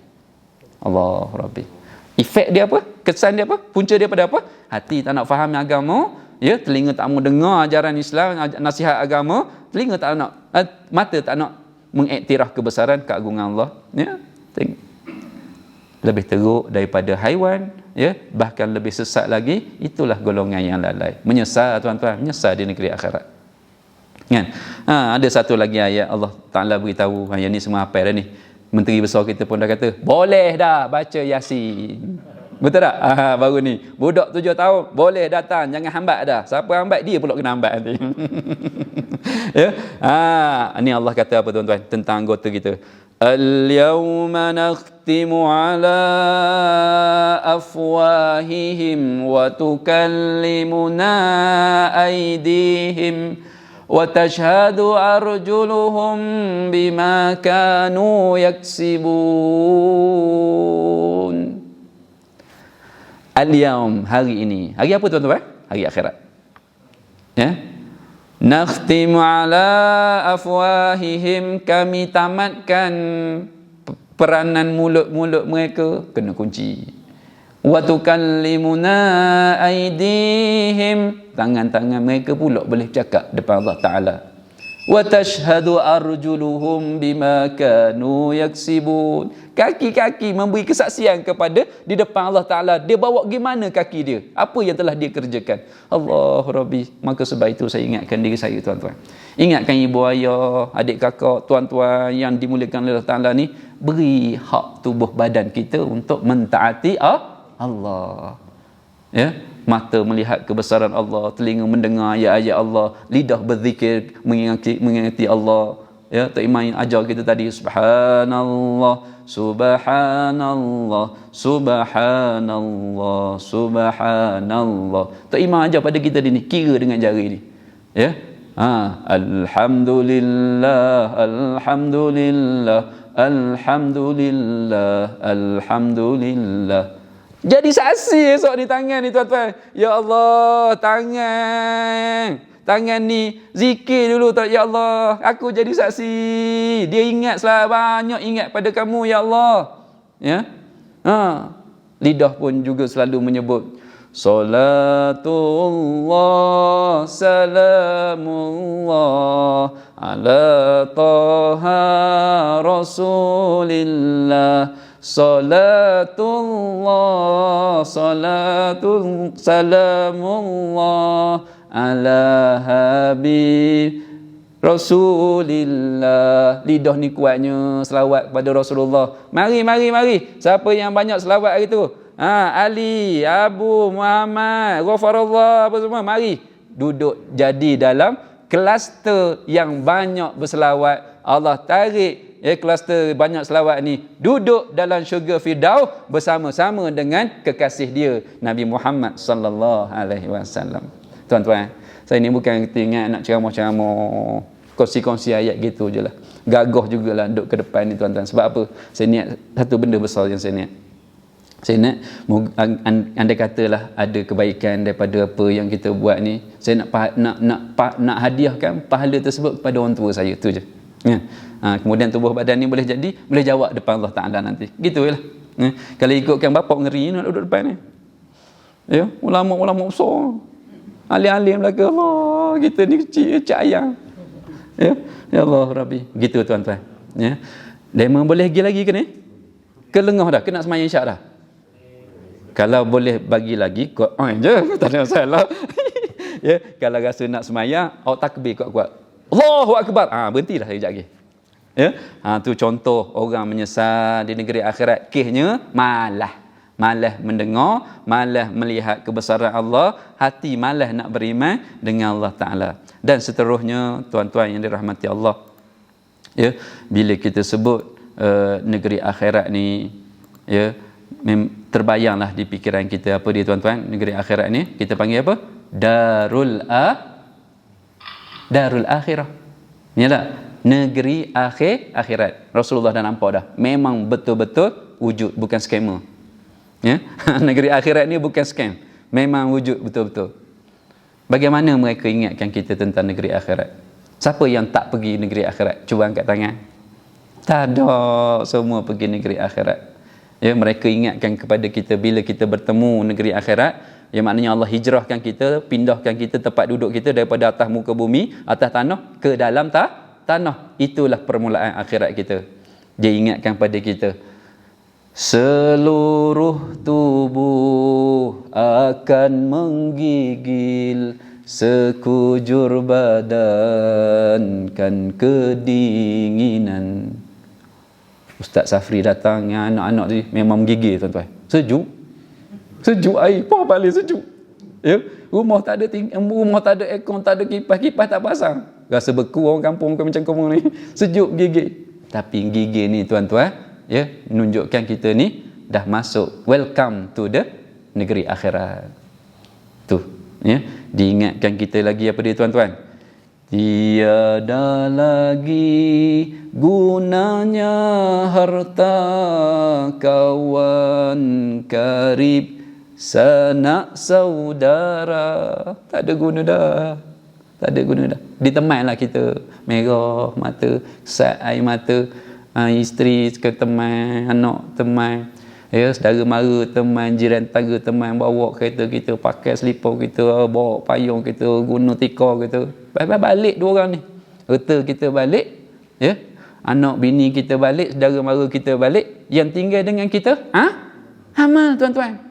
Speaker 1: Allah Rabbi. Efek dia apa? Kesan dia apa? Punca dia pada apa? Hati tak nak faham agama, ya, telinga tak mau dengar ajaran Islam, nasihat agama, telinga tak nak, mata tak nak mengiktiraf kebesaran keagungan Allah, ya. Tengok. Lebih teruk daripada haiwan, ya, bahkan lebih sesat lagi. Itulah golongan yang lalai. Menyesal tuan-tuan, menyesal di negeri akhirat. Kan? Ada satu lagi ayat Allah Taala beritahu, yang ni semua apa dah ni. Menteri besar kita pun dah kata, boleh dah baca Yasin. Betul tak? Baru ni. Budak 7 tahun, boleh datang, jangan hambat dah. Siapa hambat, dia pula kena hambat nanti. Ya? Ni Allah kata apa tuan-tuan tentang anggota kita. Al-yawma nakhtimu ala afwahihim wa tukallimuna aydihim wa tashhadu arjuluhum bima kanu yaksibun. Al-yawm, hari ini. Hari apa tuan-tuan? Hari akhirat. Ya. Nakhtimu ala afwahihim, kami tamatkan peranan mulut-mulut mereka, kena kunci. Wa tukallimuna aydihim, tangan-tangan mereka pula boleh bercakap depan Allah Taala. Wa tashhadu arjuluhum bima kanu yaksibun, kaki-kaki memberi kesaksian kepada di depan Allah Taala, dia bawa gimana kaki dia, apa yang telah dia kerjakan. Allah Rabbi. Maka sebab itu saya ingatkan diri saya tuan-tuan, ingatkan ibu ayah, adik kakak, tuan-tuan yang dimuliakan oleh Allah Taala ni, beri hak tubuh badan kita untuk mentaati Allah. Ya, mata melihat kebesaran Allah, telinga mendengar ayat-ayat Allah, lidah berzikir mengingati Allah. Ya, Tok Imam ajar kita tadi, subhanallah, subhanallah, subhanallah, subhanallah. Tok Imam ajar pada kita ni, kira dengan jari ni. Ya. Alhamdulillah, alhamdulillah, alhamdulillah, alhamdulillah. Jadi saksi esok di tangan ni tuan-tuan. Ya Allah, tangan ni zikir dulu tak, ya Allah, aku jadi saksi. Dia ingat selalu, banyak ingat pada kamu ya Allah. Ya. Lidah pun juga selalu menyebut salatullah salamullah ala taha rasulillah. Salatullah salamullah ala habib Rasulillah. Lidah ni kuatnya selawat kepada Rasulullah. Mari. Siapa yang banyak selawat hari tu? Ali, Abu, Muhammad, Ghafarallah, apa semua. Mari duduk jadi dalam kluster yang banyak berselawat. Allah tarik kluster banyak selawat ni, duduk dalam syurga Firdaus bersama-sama dengan kekasih dia Nabi Muhammad sallallahu alaihi wasallam. Tuan-tuan, saya ni bukan ingat nak ceramah-ceramah, kongsi-kongsi ayat gitu je lah. Gagah jugalah duduk ke depan ni tuan-tuan. Sebab apa? Saya niat satu benda besar yang saya niat. Saya nak, andai katalah ada kebaikan daripada apa yang kita buat ni, saya nak hadiahkan pahala tersebut kepada orang tua saya, tu je. Ya. Kemudian tubuh badan ni boleh jawab depan Allah Ta'ala nanti. Gitu lah. Ya. Kalau ikutkan bapak ngeri nak duduk depan ni. Ya, ulama-ulama besar. Alim-alim belaka Allah, kita ni kecil, cak ayam. Ya. Ya Allah Rabbi. Gitu tuan-tuan. Ya. Demo boleh pergi lagi ke ni? Ke lengah dah? Ke nak semayang isyak dah? Kalau boleh bagi lagi, kuat je, tak ada masalah. Ya, kalau rasa nak semayang, awak takbir kuat-kuat. Allahu Akbar. Berhentilah sekejap lagi. Ya, tu contoh orang menyesal di negeri akhirat. Kisahnya malas mendengar, malas melihat kebesaran Allah, hati malas nak beriman dengan Allah Taala. Dan seterusnya tuan-tuan yang dirahmati Allah. Ya, bila kita sebut negeri akhirat ni, ya, terbayanglah di fikiran kita apa dia tuan-tuan, negeri akhirat ni kita panggil apa? Darul akhirah. Yalah, Negeri akhirat. Rasulullah dah nampak dah. Memang betul-betul wujud, bukan skamer. Ya? Negeri akhirat ni bukan scam. Memang wujud betul-betul. Bagaimana mereka ingatkan kita tentang negeri akhirat? Siapa yang tak pergi negeri akhirat? Cuba angkat tangan. Tak ada, semua pergi negeri akhirat. Ya, mereka ingatkan kepada kita bila kita bertemu negeri akhirat, yang maknanya Allah hijrahkan kita, pindahkan kita tempat duduk kita daripada atas muka bumi, atas tanah ke dalam tanah. Itulah permulaan akhirat kita. Dia ingatkan pada kita, seluruh tubuh akan menggigil, sekujur badan kan kedinginan. Ustaz Safri datang dengan anak-anak tadi, memang menggigil tuan-tuan. Sejuk air, pun balik sejuk. Ya, rumah tak ada aircon, tak ada kipas tak pasang. Rasa beku orang kampung macam kamu ni. Sejuk gigil. Tapi gigil ni tuan-tuan, ya, menunjukkan kita ni dah masuk, welcome to the negeri akhirat. Tu, ya, diingatkan kita lagi apa dia tuan-tuan? Tiada lagi gunanya harta, kawan karib, sanak saudara. Tak ada guna dah. Tak ada guna dah. Ditemanlah kita, merah mata, sat air mata, isteri ke teman, anak teman, ya, saudara mara teman, jiran tetangga teman, bawa kereta kita, pakai selipar kita, bawa payung kita, guna tikar kita. Balik dua orang ni. Harta kita balik, ya. Anak bini kita balik, saudara mara kita balik, yang tinggal dengan kita, amal tuan-tuan.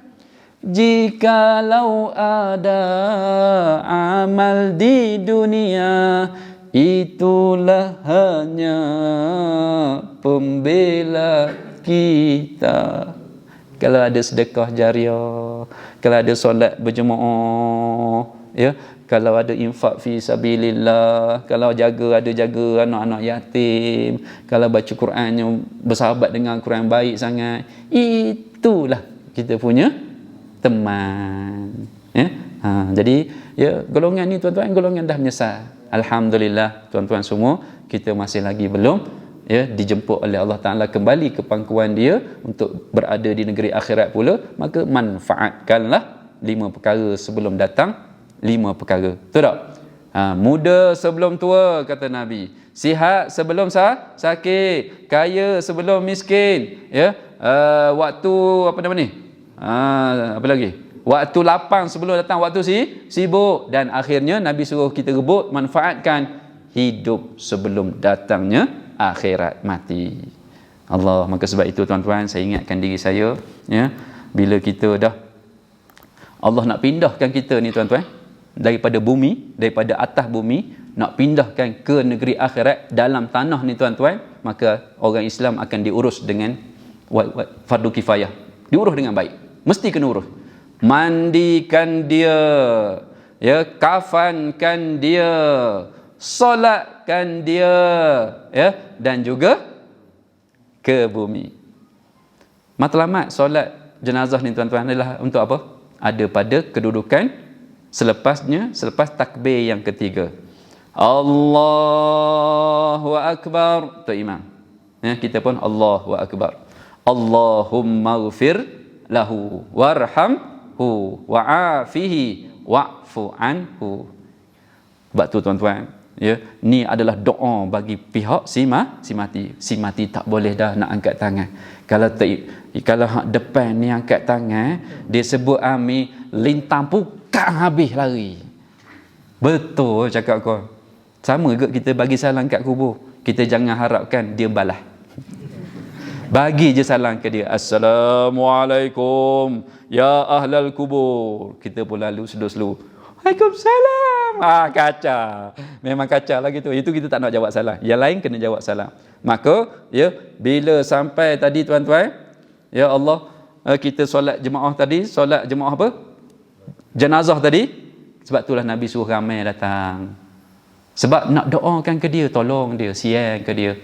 Speaker 1: Jikalau ada amal di dunia, itulah hanya pembela kita. Kalau ada sedekah jariah, kalau ada solat berjemaah, ya, kalau ada infak fi sabilillah, kalau jaga anak-anak yatim, kalau baca Qurannya bersahabat dengan Quran baik sangat, itulah kita punya teman. Ya? Jadi ya, golongan ni tuan-tuan, golongan dah menyesal. Alhamdulillah tuan-tuan semua, kita masih lagi belum, ya, dijemput oleh Allah Ta'ala kembali ke pangkuan dia untuk berada di negeri akhirat pula. Maka manfaatkanlah 5 perkara sebelum datang 5 perkara. Betul tak? Muda sebelum tua, kata Nabi. Sihat sebelum sakit. Kaya sebelum miskin. Ya? Waktu apa nama ni? Apa lagi? Waktu lapang sebelum datang waktu sibuk. Dan akhirnya Nabi suruh kita rebut, manfaatkan hidup sebelum datangnya akhirat mati. Allah, maka sebab itu tuan-tuan, saya ingatkan diri saya, ya, bila kita dah, Allah nak pindahkan kita ni tuan-tuan, daripada bumi, daripada atas bumi, nak pindahkan ke negeri akhirat dalam tanah ni tuan-tuan, maka orang Islam akan diurus dengan fardu kifayah. Diurus dengan baik. Mesti kena urus. Mandikan dia, ya, kafankan dia, solatkan dia, ya, dan juga ke bumi. Matlamat solat jenazah ni tuan-tuan adalah untuk apa? Ada pada kedudukan selepas takbir yang ketiga. Allahu Akbar, tu imam. Ya, kita pun Allahu Akbar. Allahumma ghfir lahu warhamhu wa'afihi wa'fu anhu. Sebab tu tuan-tuan, ya, ni adalah doa bagi pihak si mati. Si mati tak boleh dah nak angkat tangan. Kalau hak depan ni angkat tangan, dia sebut amin, lintang pukang habis lari. Betul cakap kau. Sama ke kita bagi salam kat kubur, kita jangan harapkan dia balas. Bagi je salam ke dia, Assalamualaikum ya ahlal kubur. Kita pun lalu slow. Waalaikumsalam. Kacau. Memang kacau lah gitu. Itu kita tak nak jawab salam. Yang lain kena jawab salam. Maka, ya, bila sampai tadi tuan-tuan, ya Allah, kita solat jemaah tadi, solat jemaah apa? Jenazah tadi. Sebab itulah Nabi suruh ramai datang. Sebab nak doakan ke dia, tolong dia, siang ke dia.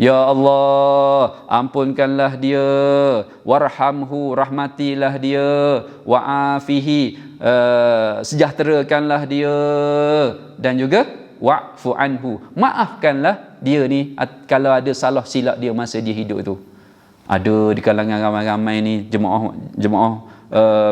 Speaker 1: Ya Allah, ampunkanlah dia, warhamhu, rahmatilah dia, wa'afihi, sejahterakanlah dia, dan juga wa'fu anhu. Maafkanlah dia ni kalau ada salah silap dia masa dia hidup tu. Ada di kalangan ramai-ramai ni jemaah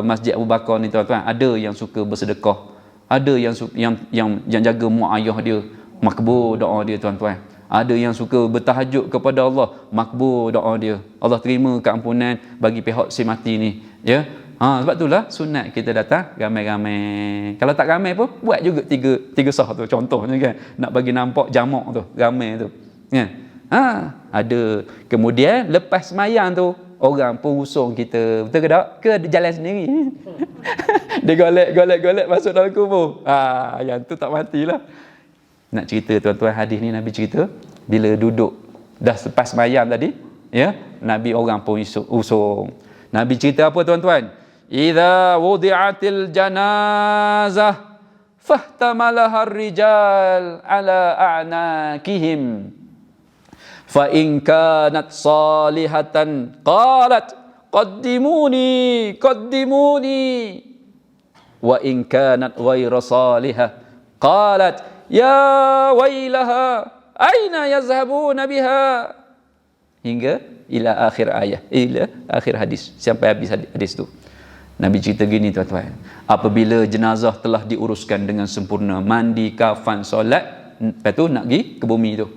Speaker 1: Masjid Abu Bakar ni tuan-tuan, ada yang suka bersedekah, ada yang jaga mak ayah dia, makbul doa dia tuan-tuan. Ada yang suka bertahajud kepada Allah, makbul doa dia. Allah terima keampunan bagi pihak si mati ni. Ya. Sebab itulah sunat kita datang ramai-ramai. Kalau tak ramai pun buat juga tiga sah tu contohnya kan. Nak bagi nampak jamak tu, ramai tu. Kan? Ada. Kemudian lepas sembahyang tu orang pun usung kita, betul ke tak? Ke jalan sendiri? Dia golek masuk dalam kubur. Yang tu tak matilah. Nak cerita tuan-tuan, hadis ni Nabi cerita bila duduk dah lepas sembahyang tadi, ya, Nabi orang pun usung. Nabi cerita apa tuan-tuan? Idza wudi'atil janazah fahtamalaha ar-rijal ala a'nakihim fa in kanat salihatan qalat qaddimuni wa in kanat ghayra salihah qalat ya wailaha aina yazhabuna biha, hingga ila akhir ayat, ila akhir hadis, sampai habis hadis tu. Nabi cerita gini tuan-tuan, apabila jenazah telah diuruskan dengan sempurna, mandi, kafan, solat, lepas tu nak pergi ke bumi tu,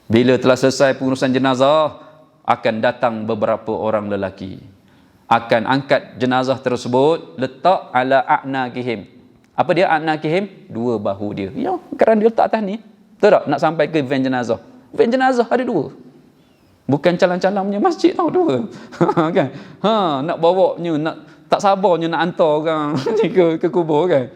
Speaker 1: bila telah selesai pengurusan jenazah, akan datang beberapa orang lelaki, akan angkat jenazah tersebut, letak ala a'naqihim. Apa dia a'naqihim? Dua bahu dia. Ya, kerana dia letak atas ni. Betul tak? Nak sampai ke van jenazah. Van jenazah ada dua. Bukan calang-calang punya masjid tau, dua. Kan? Nak bawanya, nak tak sabarnya nak hantar orang ke kubur kan.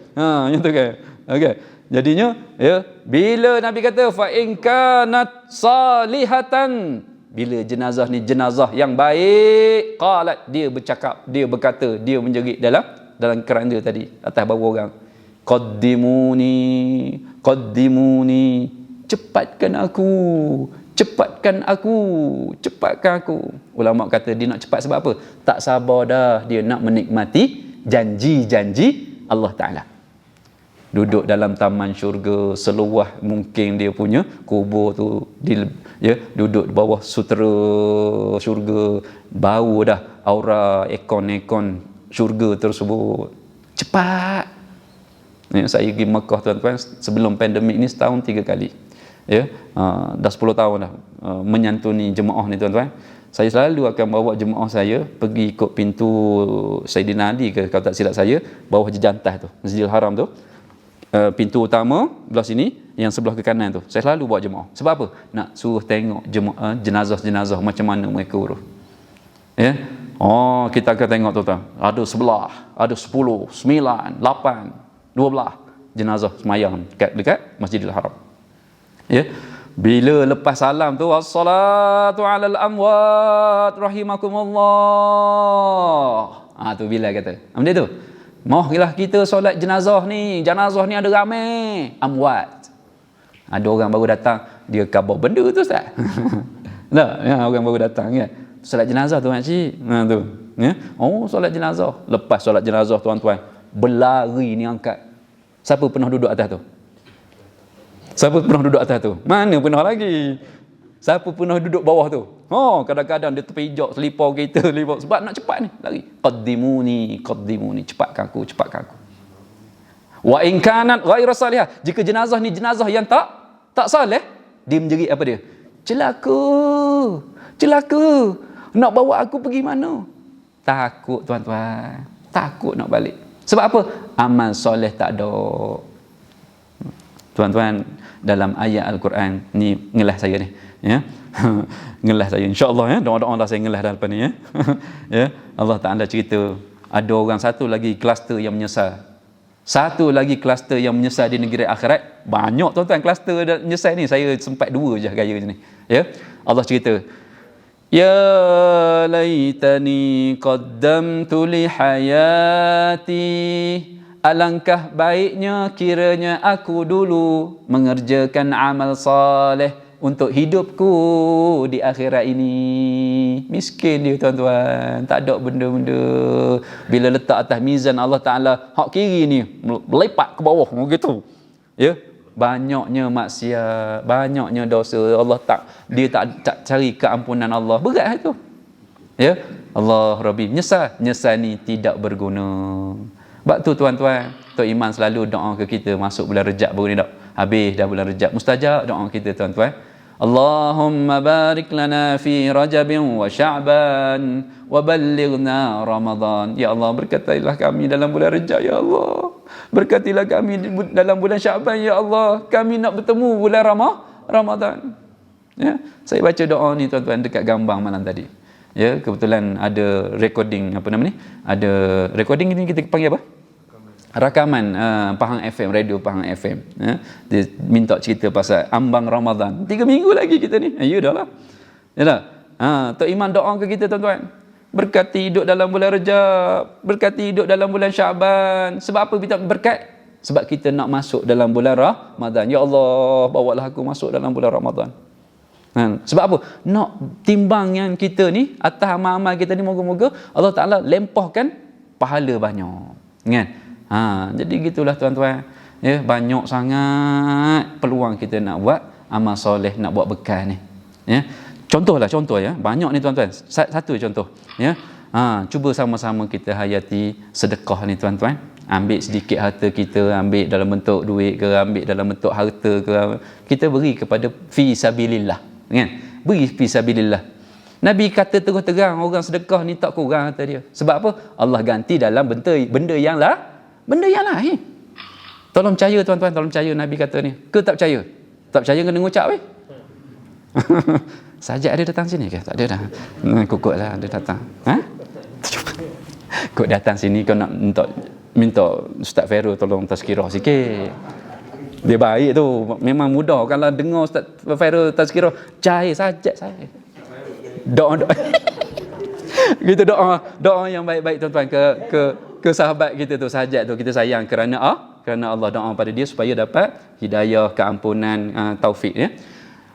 Speaker 1: Yang tu kan. Okey. Jadinya ya, bila Nabi kata fa in kanat salihatan, bila jenazah ni jenazah yang baik, qalat, dia bercakap, dia berkata, dia menjerit dalam keranda tadi atas bahu orang, qaddimuni, cepatkan aku. Ulama kata dia nak cepat sebab apa? Tak sabar dah, dia nak menikmati janji-janji Allah Ta'ala. Duduk dalam taman syurga, seluah mungkin dia punya kubur tu, duduk di bawah sutera syurga, bau dah aura ekon-ekon syurga tersebut. Cepat. Ya, saya pergi Mekah tuan-tuan sebelum pandemik ni setahun 3 kali. Ya, dah 10 tahun dah menyantuni jemaah ni tuan-tuan. Saya selalu akan bawa jemaah saya pergi ikut pintu Saidina Ali ke, kalau tak silap saya, bawah jejantas tu, Masjidil Haram tu. Pintu utama belah sini, yang sebelah ke kanan tu. Saya selalu bawa jemaah. Sebab apa? Nak suruh tengok jemaah jenazah-jenazah macam mana mereka urus. Ya. Kita akan tengok tuan-tuan. Ada 11, ada 10, 9, 8, 12 jenazah semayang dekat Masjidil Haram. Ya. Bila lepas salam tu, wassalatu alal amwat rahimakumullah. Tu bila kata. Benda tu. Mohlah kita solat jenazah ni ada ramai. Amwat. Ada orang baru datang, dia khabar benda tu Ustaz. Tak, ya, orang baru datang ya. Solat jenazah tu makcik. Tu. Ya. Solat jenazah. Lepas solat jenazah tuan-tuan, berlari ni angkat. Siapa pernah duduk atas tu? Mana pernah lagi? Siapa pernah duduk bawah tu? Kadang-kadang dia terpijak selipar kereta, sebab nak cepat ni, lari. Qaddimuni, cepatkan aku. Wa in kanat ghairu salihah, jika jenazah ni jenazah yang tak saleh, dia menjerit apa dia? Celaka. Nak bawa aku pergi mana? Takut tuan-tuan. Takut nak balik. Sebab apa? Amal soleh tak ada. Tuan-tuan, dalam ayat Al-Quran ni, ngelah saya ni, ya. Ngelah saya insya-Allah, ya. Doa-doa dah saya ngelah dah lepas ni, ya. Ya, Allah Taala cerita ada orang satu lagi kluster yang menyesal. Satu lagi kluster yang menyesal di negeri akhirat. Banyak tuan-tuan kluster menyesal ni, saya sempat 2 je gaya ni, ya. Allah cerita, ya laitani qaddamtu li hayati, alangkah baiknya kiranya aku dulu mengerjakan amal saleh untuk hidupku di akhirat ini. Miskin dia tuan-tuan, tak ada benda-benda. Bila letak atas mizan Allah Ta'ala, hak kiri ni melepak ke bawah gitu. Ya, banyaknya maksiat, banyaknya dosa, dia tak cari keampunan Allah. Berat itu. Ya, Allah Rabbi, nyesal ni tidak berguna. Sebab tu tuan-tuan, Tok Iman selalu doa ke kita masuk bulan Rejab baru ni dak. Habis dah bulan Rejab, mustajab doa kita tuan-tuan. Allahumma barik lana fi Rajabin wa Sya'ban wa ballighna Ramadan. Ya Allah, berkatilah kami dalam bulan Rejab ya Allah. Berkatilah kami dalam bulan Sya'ban ya Allah. Kami nak bertemu bulan Ramadan. Ya, saya baca doa ni tuan-tuan dekat Gambang malam tadi. Ya, kebetulan ada recording Ada recording ni kita panggil apa? Rakaman Pahang FM, radio Pahang FM. Ya, dia minta cerita pasal ambang Ramadan. 3 minggu lagi kita ni. Ya dah lah. Ya dah. Tok Iman doa ke kita tuan-tuan. Berkati hidup dalam bulan Rejab, berkati hidup dalam bulan Syaban. Sebab apa kita berkat? Sebab kita nak masuk dalam bulan Ramadan. Ya Allah, bawalah aku masuk dalam bulan Ramadan. Sebab apa? Nak timbangan kita ni, atas amal-amal kita ni, moga-moga Allah Ta'ala lempahkan pahala banyak. Kan? Jadi gitulah tuan-tuan. Ya, banyak sangat peluang kita nak buat amal soleh, nak buat bekal ni. Ya. Contoh ya. Banyak ni tuan-tuan. Satu contoh. Ya. Cuba sama-sama kita hayati sedekah ni tuan-tuan. Ambil sedikit harta kita, ambil dalam bentuk duit ke, ambil dalam bentuk harta ke, kita beri kepada fi sabilillah. Kan? Beri fi sabilillah. Nabi kata terus terang, orang sedekah ni tak kurang harta dia. Sebab apa? Allah ganti dalam benda yang lain. Tolong percaya tuan-tuan, tolong percaya Nabi kata ni. Ke tak percaya? Tak percaya kena ngucap weh. Sajak ada datang sini ke? Tak ada dah. Kukut lah dia datang. Kuk datang sini kau nak minta Ustaz Feru tolong tazkirah sikit. Dia baik tu. Memang mudah kalau dengar Ustaz Feru tazkirah, cair sajak saya. Doa. Kita doa yang baik-baik tuan-tuan ke sahabat kita tu, Sajat tu, kita sayang kerana Allah, doa pada dia supaya dapat hidayah, keampunan, taufik ya.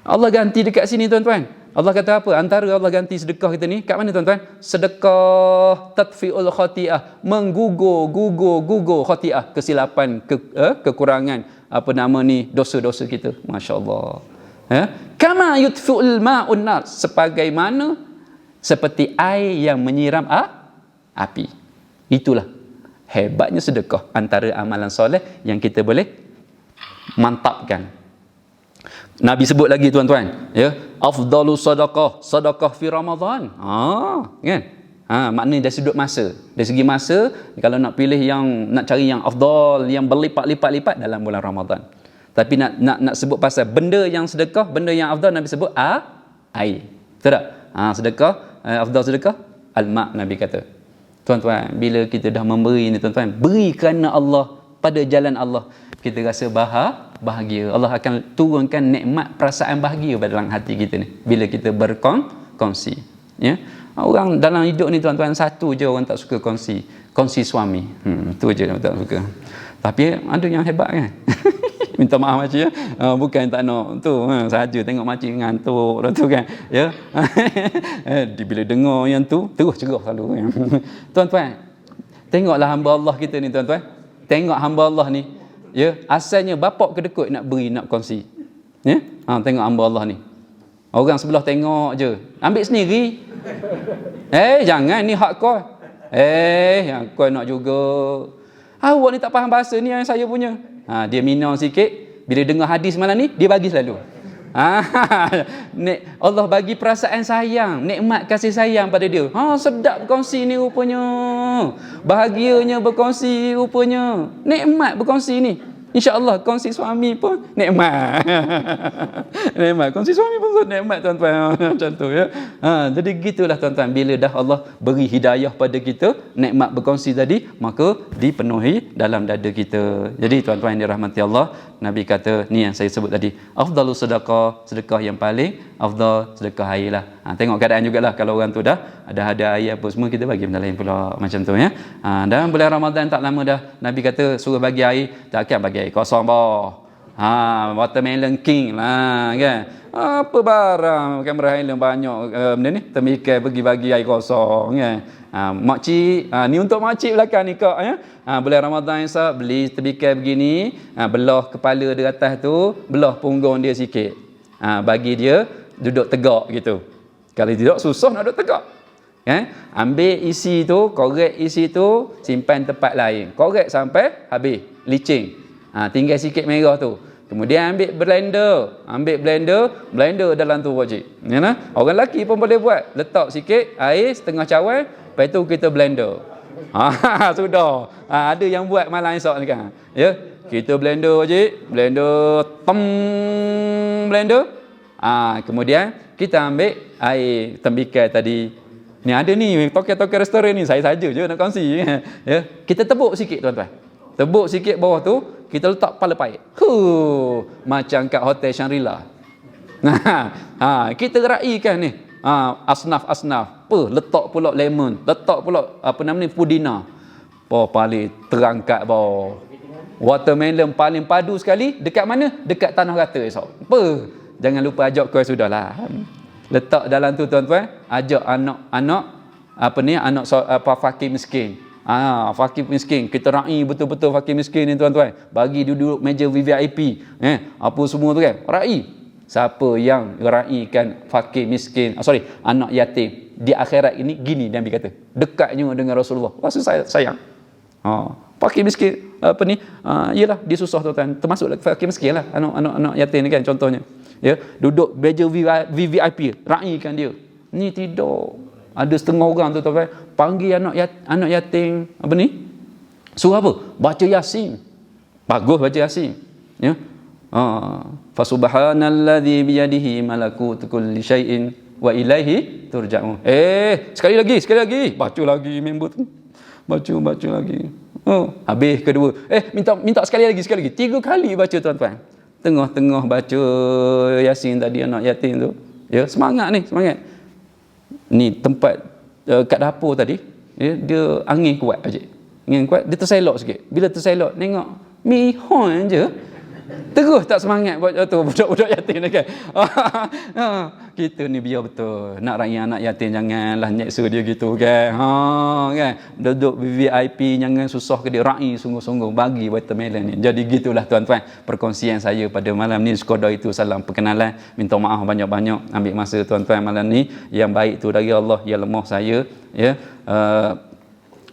Speaker 1: Allah ganti dekat sini tuan-tuan. Allah kata apa? Antara Allah ganti sedekah kita ni kat mana tuan-tuan? Sedekah tatfi'ul khati'ah, menggugur khati'ah, kesilapan, kekurangan, dosa-dosa kita. Masya-Allah. Kama yutfi'ul ma'un nar, seperti air yang menyiram api. Itulah hebatnya sedekah, antara amalan soleh yang kita boleh mantapkan. Nabi sebut lagi tuan-tuan, ya, afdalu sadaqah fi Ramadan. Kan? Maknanya dari sudut masa. Dari segi masa, kalau nak pilih nak cari yang afdal, yang berlipat-lipat dalam bulan Ramadan. Tapi nak sebut pasal benda yang sedekah, benda yang afdal, Nabi sebut air. Betul tak? Sedekah, afdal sedekah al-ma', Nabi kata. Tuan-tuan, bila kita dah memberi ni tuan-tuan, beri kerana Allah, pada jalan Allah, kita rasa bahagia. Allah akan turunkan nikmat perasaan bahagia pada dalam hati kita ni bila kita berkongsi. Ya. Orang dalam hidup ni tuan-tuan, satu je orang tak suka kongsi suami. Tu je orang tak suka. Tapi ada yang hebat kan. Minta maaf makcik ya. Bukan tak nak tu, saja tengok makcik ngantuk dah tu kan. Ya. Bila dengar yang tu terus cerah selalu. Tuan-tuan, tengoklah hamba Allah kita ni tuan-tuan. Tengok hamba Allah ni. Ya, asalnya bapak kedekut nak beri, nak kongsi. Ya? Tengok hamba Allah ni. Orang sebelah tengok je. Ambil sendiri. Jangan, ni hak kau. Yang kau nak juga. Awak ni tak faham bahasa ni yang saya punya. Dia minum sikit. Bila dengar hadis malam ni, dia bagi selalu. Allah bagi perasaan sayang, nikmat kasih sayang pada dia. Sedap berkongsi ni rupanya. Bahagianya berkongsi rupanya. Nikmat berkongsi ni. InsyaAllah kongsi suami pun nikmat. Nikmat. Kongsi suami pun nikmat tuan-tuan. Macam tu ya. Jadi gitulah tuan-tuan. Bila dah Allah beri hidayah pada kita, nikmat berkongsi tadi, maka dipenuhi dalam dada kita. Jadi tuan-tuan yang dirahmati Allah, Nabi kata, ni yang saya sebut tadi, afdalu sedekah yang paling afdal sedekah air lah. Tengok keadaan jugalah, kalau orang tu dah ada air apa semua, kita bagi benda lain pula. Macam tu ya. Dalam bulan Ramadan tak lama dah, Nabi kata suruh bagi air, takkan bagi air kosong bah. Watermelon king lah kan. Apa barang kamera Highland banyak benda ni, temikai bagi-bagi air kosong kan. Makcik, ni untuk makcik belakang ni kak ya. Bulan Ramadan esok beli temikai begini, belah kepala dia atas tu, belah punggung dia sikit. Bagi dia duduk tegak gitu. Kalau tidak susah nak duduk tegak. Ambil isi tu, korek isi tu, simpan tempat lain. Korek sampai habis, licin. Tinggal sikit merah tu. Kemudian ambil blender dalam tu wajib. Ya nah? Orang lelaki pun boleh buat. Letak sikit air setengah cawan, lepas tu kita blender. Sudah. Ada yang buat malam esok ni kan. Ya, kita blender wajib, blender. Kemudian kita ambil air tembikai tadi. Ni ada ni token-token restoran ni, saya saja je nak kongsi. Ya, kita tebuk sikit tuan-tuan. Tebuk sikit bawah tu, kita letak kepala paik. Macam kat Hotel Shangri-La. Kita raikan ni. Asnaf. Letak pula lemon, letak pula pudina. Paling terangkat bawah. Watermelon paling padu sekali dekat mana? Dekat tanah rata esok. Jangan lupa ajak kau sudahlah. Letak dalam tu tuan-tuan, ajak anak-anak fakir miskin. Fakir miskin, kita rai betul-betul fakir miskin ni tuan-tuan. Bagi duduk meja VIP. Apa semua tu kan? Rai. Siapa yang raikan fakir miskin, anak yatim di akhirat ini, gini Nabi kata, dekatnya dengan Rasulullah. Rasa sayang. Fakir miskin ialah dia susah tuan-tuan. Termasuk fakir miskin lah anak yatim ni kan contohnya. Ya, duduk meja VVIP, raikan dia. Ni tidak. Ada setengah orang tu tuan-tuan panggil anak yatim suruh apa? Baca Yasin. Bagus baca Yasin. Ya. Fa subhanalladzi biyadihi malakutu kulli syai'in wa ilaihi turja'un. Sekali lagi. Baca lagi member tu. Baca lagi. Habis kedua. Minta sekali lagi. 3 kali baca tuan-tuan. Tengah-tengah baca Yasin tadi anak yatim tu. Ya, semangat. Ni tempat kat dapur tadi, ya, dia angin kuat aje. Dia terselok sikit. Bila terselok tengok mihon je. Terus tak semangat buat tu budak-budak yatim ni kan. Kita ni biar betul. Nak raya anak yatim janganlah nyeksa dia gitu kan. Kan. Duduk VIP jangan susah ke dia, rai sungguh-sungguh bagi watermelon ni. Jadi gitulah tuan-tuan perkongsian saya pada malam ni. Sekadar itu salam perkenalan. Minta maaf banyak-banyak ambil masa tuan-tuan malam ni. Yang baik tu dari Allah, yang lemah saya, ya.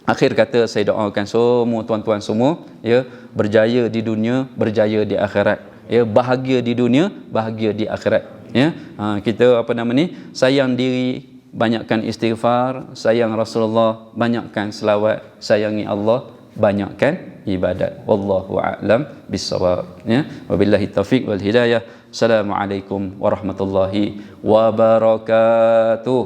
Speaker 1: Akhir kata saya doakan semua tuan-tuan semua, ya, berjaya di dunia, berjaya di akhirat. Ya, bahagia di dunia, bahagia di akhirat. Ya. Kita sayang diri, banyakkan istighfar, sayang Rasulullah, banyakkan selawat, sayangi Allah, banyakkan ibadat. Wallahu a'lam bissawab. Ya. Wabillahi taufiq wal hidayah. Assalamualaikum warahmatullahi wabarakatuh.